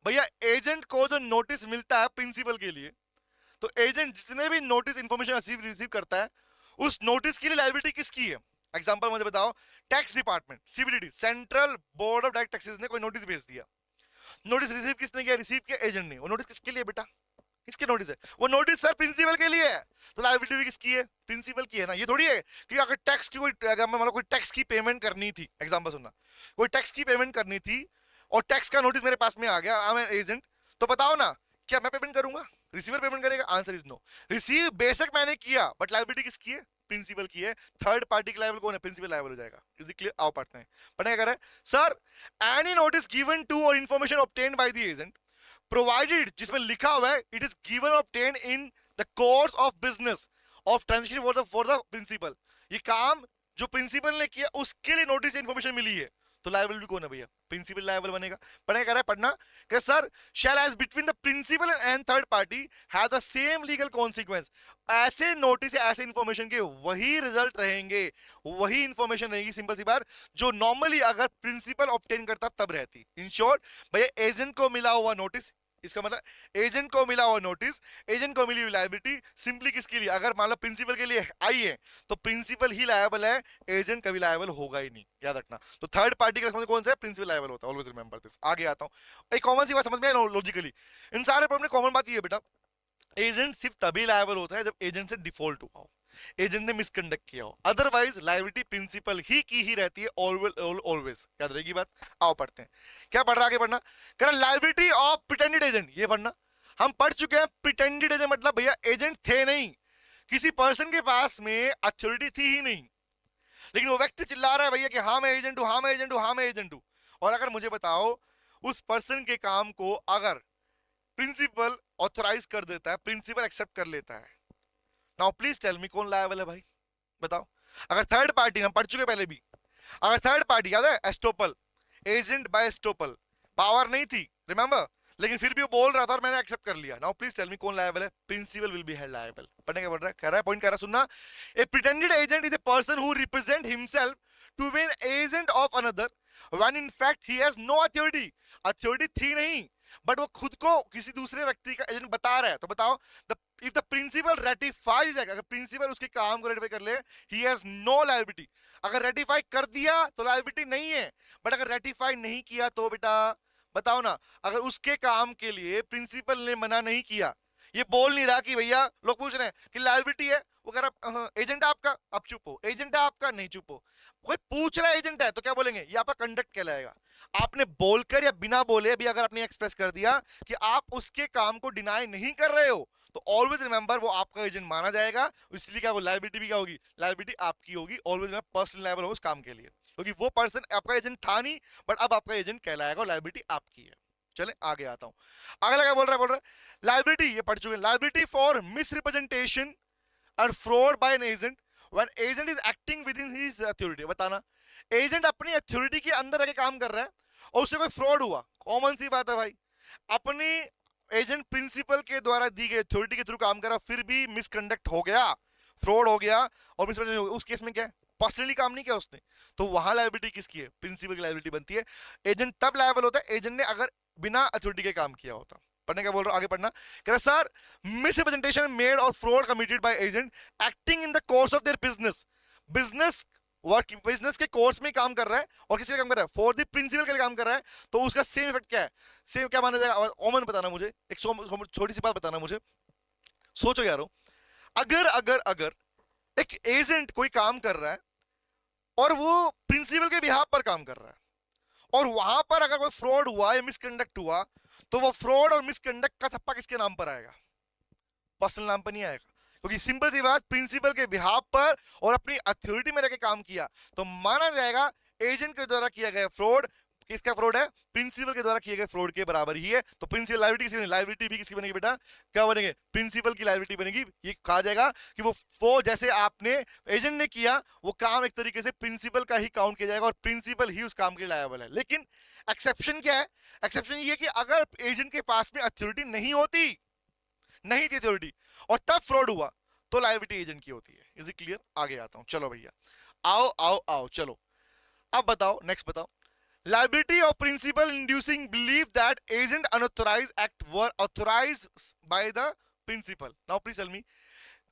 भैया, एजेंट को जो नोटिस मिलता है प्रिंसिपल के लिए, तो एजेंट जितने भी नोटिस इंफॉर्मेशन रिसीव करता है उस नोटिस के लिए लायबिलिटी किसकी है? एग्जांपल मुझे बताओ, tax department, CBDT, central board of direct taxes ने कोई नोटिस भेज दिया। नोटिस रिसीव किसने किया? रिसीव किया एजेंट ने। वो नोटिस किसके लिए बेटा? किसके नोटिस है? वो नोटिस सर प्रिंसिपल के लिए है, तो लायबिलिटी भी किसकी है? प्रिंसिपल की है ना। ये थोड़ी है कि अगर टैक्स की कोई, अगर मान लो कोई टैक्स की पेमेंट करनी थी, एग्जांपल सुनना, कोई टैक्स की पेमेंट करनी थी और टैक्स का नोटिस मेरे पास में आ गया, आई एम एन एजेंट, तो बताओ ना, क्या मैं पेमेंट करूंगा? रिसीवर पेमेंट करेगा? Answer is no. रिसीव बेशक मैंने किया, बट लायबिलिटी किसकी है? प्रिंसिपल की है। थर्ड पार्टी का लायबल कौन है? प्रिंसिपल लायबल हो जाएगा। Is it clear? आओ पढ़ते हैं। पढ़ने क्या कर रहा है sir, any notice given to और information obtained by the agent provided, जिसमें लिखा हुआ है it is given obtained in the course of business of transaction for the principal, ये काम जो प्रिंसिपल ने किया उसके लिए नोटिस इंफॉर्मेशन मिली है, तो लायबल भी कौन है भैया? प्रिंसिपल लायबल बनेगा। पढ़ने कह रहा है पढ़ना कि sir shall as between the principal and third party have the same legal consequence, ऐसे नोटिस ऐसे इंफॉर्मेशन के वही रिजल्ट रहेंगे, वही इंफॉर्मेशन रहेगी, सिंपल सी बात, जो नॉर्मली अगर प्रिंसिपल ऑब्टेन करता तब रहती। इन शॉर्ट भैया, एजेंट को मिला हुआ नोटिस, इसका मतलब एजेंट को मिला हुआ नोटिस, एजेंट को मिली हुई लायबिलिटी सिंपली किसके लिए? अगर मान लो प्रिंसिपल के लिए आई है तो प्रिंसिपल ही लायबल है, एजेंट कभी लायबल होगा ही नहीं, याद रखना। तो थर्ड पार्टी का कौन सा है? प्रिंसिपल लायबल होता है, ऑलवेज रिमेंबर दिस। आगे आता हूं, एक कॉमन सी बात समझ में आई लॉजिकली, इन सारे प्रॉब्लम में कॉमन बात ये है बेटा, एजेंट सिर्फ तभी लायबल होता है जब एजेंट से डिफॉल्ट हुआ हो, एजेंट ने मिसकंडक्ट किया हो, अदरवाइज लायबिलिटी प्रिंसिपल ही की ही रहती है, ऑलवेज। याद रहेगी बात? आओ पढ़ते हैं। क्या पढ़ रहा? आगे पढ़ना, कह रहा लायबिलिटी ऑफ प्रिटेंडेड एजेंट। ये पढ़ना, हम पढ़ चुके हैं प्रिटेंडेड एजेंट मतलब भैया एजेंट थे नहीं, किसी पर्सन के पास में अथॉरिटी थी ही नहीं, लेकिन वो व्यक्ति चिल्ला रहा है भैया कि हाँ मैं एजेंट हूं, हाँ मैं एजेंट हूं, हाँ मैं एजेंट हूं। और अगर मुझे बताओ उस पर्सन के काम को अगर प्रिंसिपल ऑथोराइज कर देता है, प्रिंसिपल एक्सेप्ट कर लेता है, नाउ प्लीज टेल मी कौन लायबल है भाई? बताओ। अगर थर्ड पार्टी, हम पढ़ चुके पहले भी, अगर थर्ड पार्टी, याद है estoppel, agent by estoppel, power नहीं थी, रिमेंबर, लेकिन फिर भी वो बोल रहा था और मैंने एक्सेप्ट कर लिया। नाउ प्लीज टेल मी कौन लायबल है? Principal will be held liable. पढ़ने क्या बोल रहा है? कह रहा है, पॉइंट कह रहा है, सुनना। A pretended agent is a person who represent himself to be an agent of another when in fact he has no authority. Authority थी नहीं, बट वो खुद को किसी दूसरे व्यक्ति का एजेंट बता रहा है। तो बताओ, इफ द प्रिंसिपल रेटिफाइज, अगर प्रिंसिपल उसके काम को रेटिफाई कर ले, ही हैज नो लायबिलिटी। अगर रेटिफाई कर दिया तो लायबिलिटी नहीं है, बट अगर रेटिफाई नहीं किया तो बेटा बताओ ना, अगर उसके काम के लिए प्रिंसिपल ने मना नहीं किया, ये बोल नहीं रहा कि भैया, लोग पूछ रहे हैं कि लायबिलिटी है, वो कह रहा एजेंट है आपका, आप चुप हो, एजेंट है आपका, नहीं चुप हो। कोई पूछ रहा है एजेंट है तो क्या बोलेंगे? ये आपका कंडक्ट कहलाएगा। आपने बोलकर या बिना बोले भी अगर आपने एक्सप्रेस कर दिया कि आप उसके काम को डिनाई नहीं कर रहे हो, तो ऑलवेज रिमेंबर वो आपका एजेंट माना जाएगा। इसलिए क्या, वो लायबिलिटी भी क्या होगी? लायबिलिटी आपकी होगी। ऑलवेज पर्सनल लायबल हो उस काम के लिए, क्योंकि वो पर्सन आपका एजेंट था नहीं, बट अब आपका एजेंट कहलाएगा और लायबिलिटी आपकी है। चले आगे आता हूं। अगला क्या बोल रहा है लायबिलिटी, ये पढ़ चुके, लायबिलिटी फॉर मिसरिप्रेजेंटेशन और fraud bye an agent when agent is acting with in his authority. बताना, एजेंट अपनी अथॉरिटी के अंदर रह के काम कर रहा है और उससे कोई फ्रॉड हुआ, कॉमन सी बात है भाई। अपनी एजेंट प्रिंसिपल के द्वारा दी गई अथॉरिटी के थ्रू काम करा, फिर भी मिसकंडक्ट हो गया, फ्रॉड हो गया और मिसकंडक्ट हो गया, उस केस में क्या है? पर्सनली काम नहीं किया उसने, तो वहां लायबिलिटी किसकी है? प्रिंसिपल की लायबिलिटी बनती है। एजेंट तब लायबल होता है एजेंट ने अगर बिना अथॉरिटी के काम किया होता। पढ़ने क्या बोल रहा हूं, आगे पढ़ना। कह रहा सर, मिसरिप्रेजेंटेशन मेड और fraud committed by agent acting in the course of their business. Business work, business के कोर्स में काम कर रहा है और किसी का काम कर रहा है? फॉर द प्रिंसिपल के लिए काम कर रहा है, तो उसका सेम इफेक्ट क्या है? सेम क्या माना जाएगा? ओमन बताना मुझे, एक छोटी सी बात बताना मुझे, सोचो यारो। अगर अगर अगर एक एजेंट कोई काम कर रहा है और वो प्रिंसिपल के बिहाफ पर काम कर रहा है, और वहां पर अगर कोई फ्रॉड हुआ या मिसकंडक्ट हुआ, तो वो फ्रॉड और मिसकंडक्ट का थप्पा किसके नाम पर आएगा? पर्सनल नाम पर नहीं आएगा, क्योंकि सिंपल सी बात, प्रिंसिपल के बिहाफ पर और अपनी अथॉरिटी में रहकर काम किया, तो माना जाएगा एजेंट के द्वारा किया गया फ्रॉड किसका फ्रॉड है? प्रिंसिपल के द्वारा किए गए फ्रॉड के बराबर ही है। तो प्रिंसिपल लायबिलिटी किसकी बनेगी? लायबिलिटी भी किसकी बनेगी बेटा? क्या बनेगी? प्रिंसिपल की लायबिलिटी बनेगी। ये कहा जाएगा कि वो जैसे आपने एजेंट ने किया, वो काम एक तरीके से प्रिंसिपल का ही काउंट किया जाएगा और प्रिंसिपल ही उस काम के लिए लायबल है। लेकिन एक्सेप्शन क्या है? एक्सेप्शन ये कि अगर एजेंट के पास में अथॉरिटी नहीं होती, नहीं थी अथॉरिटी, और तब फ्रॉड हुआ, तो लायबिलिटी एजेंट की होती है। Is it clear? आगे आता हूं, चलो भैया, आओ आओ आओ, चलो अब बताओ, नेक्स्ट बताओ। Liability of principal inducing belief that agent unauthorized act were authorized by the principal. Now please tell me,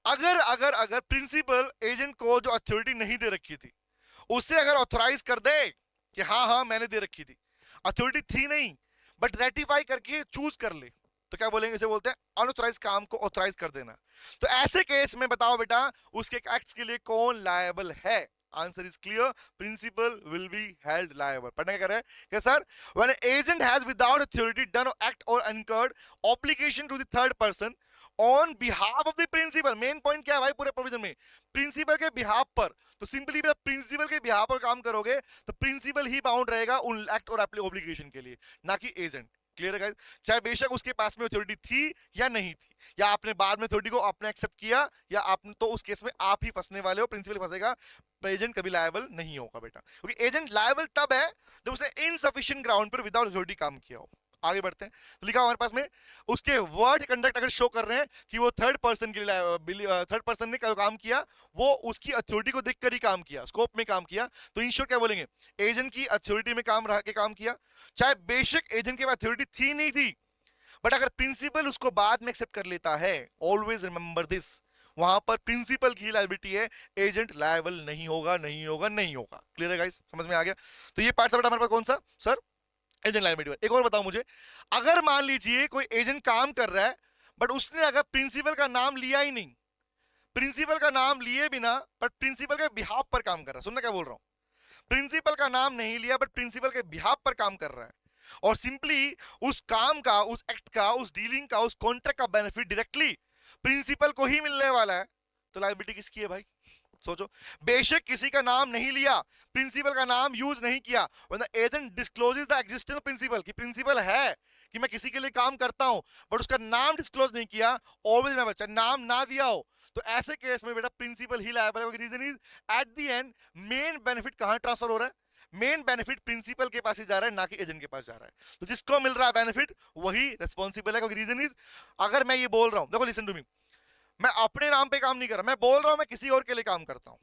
अगर प्रिंसिपल एजेंट को जो अथॉरिटी नहीं दे रखी थी, उससे अगर ऑथोराइज कर दे कि हाँ हाँ मैंने दे रखी थी, अथॉरिटी थी नहीं बट रेटिफाई करके चूज कर ले, तो क्या बोलेंगे? इसे बोलते हैं अनऑथोराइज काम को ऑथोराइज कर देना। तो ऐसे केस में बताओ बेटा, उसके एक्ट्स के लिए कौन लायबल है? Answer is clear, principal will be held liable. पढ़ने क्या कर रहे हैं? क्या sir, when an agent has without authority done act और incurred obligation to the third person on behalf of the principal. Main point क्या है भाई पूरे प्रोविजन में? प्रिंसिपल के बिहाफ पर। तो सिंपली प्रिंसिपल के बिहाफ पर काम करोगे तो प्रिंसिपल ही बाउंड रहेगा उन एक्ट और ऑब्लिगेशन के लिए, ना कि एजेंट। क्लियर है गाइस? चाहे बेशक उसके पास में अथॉरिटी थी या नहीं थी, या आपने बाद में अथॉरिटी को आपने एक्सेप्ट किया या आपने, तो उस केस में आप ही फंसने वाले हो, प्रिंसिपल फंसेगा, एजेंट कभी लायबल नहीं होगा बेटा। क्योंकि एजेंट लायबल तब है जब उसने इनसफिशिएंट ग्राउंड पर विदाउट अथॉरिटी काम किया हो। आगे बढ़ते हैं, तो लिखा हमारे पास में, उसके वर्ड कंडक्ट अगर शो कर रहे हैं कि वो थर्ड पर्सन के लिए, थर्ड पर्सन ने काम किया, वो उसकी अथॉरिटी को देखकर ही काम किया, स्कोप में काम किया, तो इन शॉर्ट क्या बोलेंगे? एजेंट की अथॉरिटी में काम रह के काम किया, चाहे बेशक एजेंट के पास अथॉरिटी थी नहीं थी, बट अगर प्रिंसिपल उसको बाद में एक्सेप्ट कर लेता है, ऑलवेज रिमेंबर दिस, वहां पर प्रिंसिपल की लायबिलिटी है, एजेंट लायबल नहीं होगा, नहीं होगा, नहीं होगा। क्लियर है गाइस? समझ में आ गया? तो ये पार्ट था बेटा हमारे पास कौन सा सर? Agent liability. एक और बताओ मुझे, अगर मान लीजिए कोई एजेंट काम कर रहा है बट उसने अगर प्रिंसिपल का नाम लिया ही नहीं, प्रिंसिपल का नाम लिए बिना बट प्रिंसिपल के बिहाफ पर काम कर रहा है, सुनना क्या बोल रहा हूं, प्रिंसिपल का नाम नहीं लिया बट प्रिंसिपल के बिहाफ पर काम कर रहा है, और सिंपली उस काम का, उस एक्ट का, उस डीलिंग का, उस कॉन्ट्रैक्ट का बेनिफिट डायरेक्टली प्रिंसिपल को ही मिलने वाला है, तो लायबिलिटी किसकी है भाई? सोचो, बेशक किसी का नाम नहीं लिया, प्रिंसिपल का नाम यूज नहीं किया, when the agent discloses the existence of principal, कि प्रिंसिपल है, कि मैं किसी के लिए काम करता हूं, बट उसका नाम डिस्क्लोज नहीं किया, ऑलवेज मैं बच्चा नाम ना दिया हो, तो ऐसे केस में बेटा प्रिंसिपल ही लायबल है। Reason is at the end main benefit कहां ट्रांसफर हो रहा है? मेन बेनिफिट प्रिंसिपल के पास ही जा रहा है, ना कि एजेंट के पास जा रहा है। तो जिसको मिल रहा है बेनिफिट वही रिस्पॉन्सिबल है। क्योंकि रीजन इज, अगर मैं ये बोल रहा हूं, देखो लिसन टू मी, मैं अपने नाम पे काम नहीं कर रहा, मैं बोल रहा हूं मैं किसी और के लिए काम करता हूं,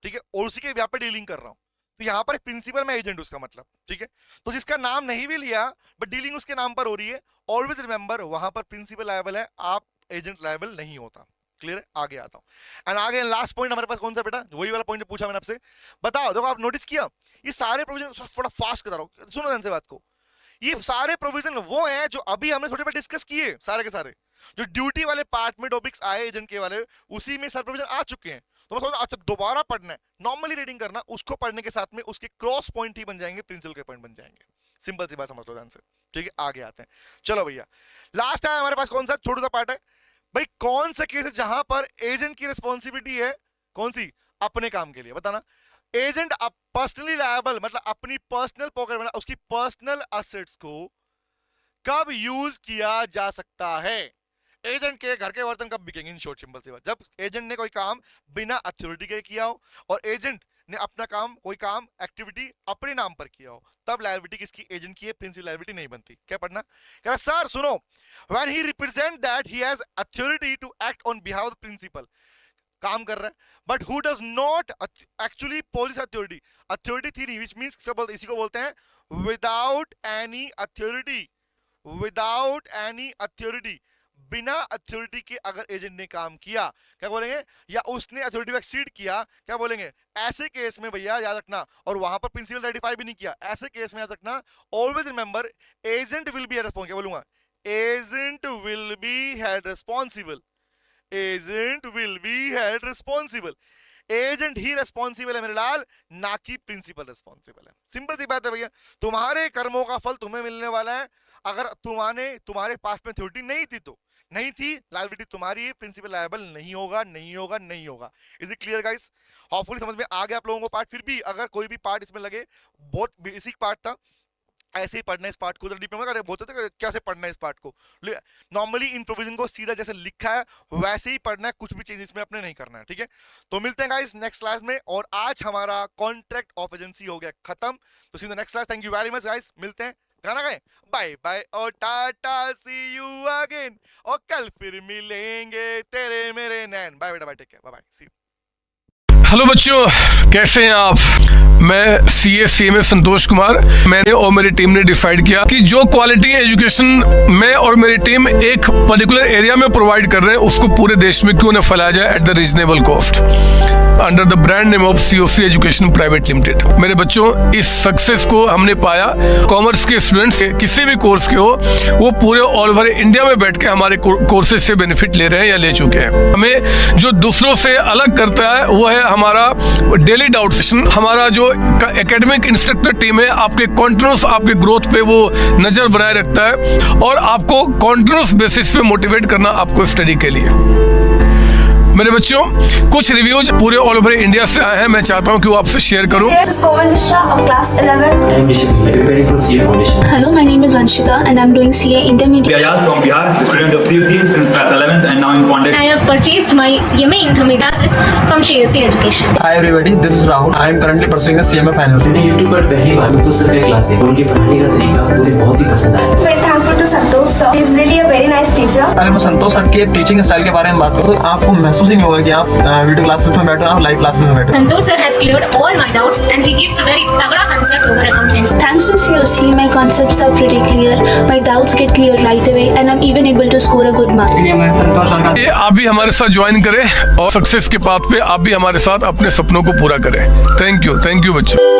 ठीक है, और उसी के यहाँ पे डीलिंग कर रहा हूं, तो यहाँ पर प्रिंसिपल में एजेंट उसका मतलब, ठीक है। तो जिसका नाम नहीं भी लिया बट डीलिंग उसके नाम पर हो रही है, ऑलवेज रिमेंबर वहां पर प्रिंसिपल लायबल है, आप एजेंट लायबल नहीं होता। क्लियर है? आगे आता हूं। एंड आगे लास्ट पॉइंट हमारे पास कौन सा बेटा, वही वाला पॉइंट पूछा मैंने आपसे, बताओ। देखो आप नोटिस किया ये सारे प्रोविजन, थोड़ा फास्ट करा रहा हूं, सुनो ध्यान से बात को, ये सारे प्रोविजन वो हैं जो अभी हमने थोड़े बहुत डिस्कस किए, सारे के सारे जो ड्यूटी वाले पार्ट में टॉपिक्स आए एजेंट के वाले, उसी में सारे प्रोविजन आ चुके हैं। तो मैं अच्छा दोबारा पढ़ना है, नॉर्मली रीडिंग करना, उसको पढ़ने के साथ में उसके क्रॉस पॉइंट ही बन जाएंगे, प्रिंसिपल के पॉइंट बन जाएंगे। सिंपल सी बात समझ लो ध्यान से, ठीक है। आगे आते हैं, चलो भैया लास्ट है हमारे पास कौन सा, छोटा सा पार्ट है भाई, कौन सा केस है जहां पर एजेंट की रिस्पॉन्सिबिलिटी है, कौन सी, अपने काम के लिए, बताना। एजेंट पर्सनली लायबल, मतलब अपनी पर्सनल पॉकेट में उसकी पर्सनल एसेट्स को कब यूज किया जा सकता है। एजेंट के घर के बर्तन कब बिकेंगे, इन शॉर्ट सिंपल सी बात, जब एजेंट ने कोई काम बिना अथॉरिटी के किया हो और एजेंट ने अपना काम, कोई काम एक्टिविटी अपने नाम पर किया हो, तब लायबिलिटी किसकी, एजेंट की है, प्रिंसिपल लायबिलिटी नहीं बनती। क्या पढ़ना, कह रहा सर सुनो, when he represent that he has authority to act on behalf of principal, काम कर रहा है, but who does not actually police authority, authority थी नहीं, विच मींस इसी को बोलते हैं without any authority, without any authority, बिना अथॉरिटी के अगर एजेंट ने काम किया, क्या बोलेंगे, या उसने अथॉरिटी को एक्सीड किया, क्या बोलेंगे, ऐसे केस में भैया याद रखना, और वहां पर प्रिंसिपल रेटिफाई भी नहीं किया, ऐसे केस में याद रखना, always remember agent will be responsible, क्या बोलूंगा, agent will be held responsible, agent will be held responsible, agent he responsible है मेरे लाल, ना कि प्रिंसिपल रिस्पॉन्सिबल है। सिंपल सी बात है भैया, तुम्हारे कर्मों का फल तुम्हें मिलने वाला है, अगर तुम्हारे पास में अथॉरिटी नहीं थी तो नहीं थी, लायबिलिटी तुम्हारी है, प्रिंसिपल लायबल नहीं होगा, नहीं होगा, नहीं होगा। Is it clear guys? Hopefully समझ में आ गया आप लोगों को पार्ट। फिर भी अगर कोई भी पार्ट इसमें लगे, बहुत बेसिक पार्ट था, ऐसे ही पढ़ना इस पार्ट को, डीप में बोलते थे कैसे पढ़ना है इस पार्ट को, नॉर्मली इन प्रोविजन को सीधा जैसे लिखा है वैसे ही पढ़ना है, कुछ भी चीज इसमें अपने नहीं करना है, ठीक है। तो मिलते हैं गाइस नेक्स्ट क्लास में, और आज हमारा कॉन्ट्रैक्ट ऑफ एजेंसी हो गया खत्म। तो see the next class, thank you very much guys, मिलते हैं, गाना गाएं, बाय बाय और टाटा, सी यू अगेन, और कल फिर मिलेंगे तेरे मेरे नैन, बाय बेटा, bye, take care, bye bye, see you. Hello बच्चों, कैसे हैं आप? मैं CA संतोष कुमार। मैंने और मेरी टीम ने डिसाइड किया कि जो क्वालिटी एजुकेशन मैं और मेरी टीम एक पर्टिकुलर एरिया में प्रोवाइड कर रहे हैं, उसको पूरे देश में क्यों न फैलाया जाए at the reasonable cost, under the brand name of COC education private limited. मेरे बच्चों, इस सक्सेस को हमने पाया, कॉमर्स के स्टूडेंट्स किसी भी कोर्स के हो, वो पूरे ऑल ओवर इंडिया में बैठ के हमारे कोर्सेज से बेनिफिट ले रहे हैं या ले चुके हैं। हमें जो दूसरों से अलग करता है वो है हमारा डेली डाउट सेशन। हमारा जो एकेडमिक इंस्ट्रक्टर टीम है, आपके कॉन्टिन्यूस आपके ग्रोथ पे वो नजर बनाए रखता है और आपको कॉन्टिन्यूस बेसिस पे मोटिवेट करना आपको स्टडी के लिए। मेरे बच्चों, कुछ रिव्यूज पूरे ऑल ओवर इंडिया से आए हैं, मैं चाहता हूं कि वो आपसे शेयर करूं। Hello, my name is Anshika and I'm doing CA Intermediate. Ayaz from Bihar, student of COC since class 11th and now in Fondet. I have purchased my CMA Intermediate classes from COC Education. Hi everybody, this is Rahul. I am currently pursuing the CMA finals. मैंने YouTube पर पहली बार तो सर का क्लास देखा, उनके पढ़ाने का तरीका मुझे बहुत ही पसंद आया। Very thankful to Santosh sir. He is really a very nice teacher. अगर मैं संतोष सर के टीचिंग स्टाइल के बारे में बात करूँ तो आपको महसूस ही नहीं होगा कि आप वीडियो क्लासेस में बैठो, आप लाइव क्लासेस में बैठो। Santosh sir has cleared all my doubts and he gives a very तगड़ा concept over accounting. Thanks to COC, my concepts are pretty clear, my doubts get clear right away and I'm even able to score a good mark. ये आप भी हमारे साथ ज्वाइन करें और सक्सेस के पाथ पे आप भी हमारे साथ अपने सपनों को पूरा करें। थैंक यू बच्चों।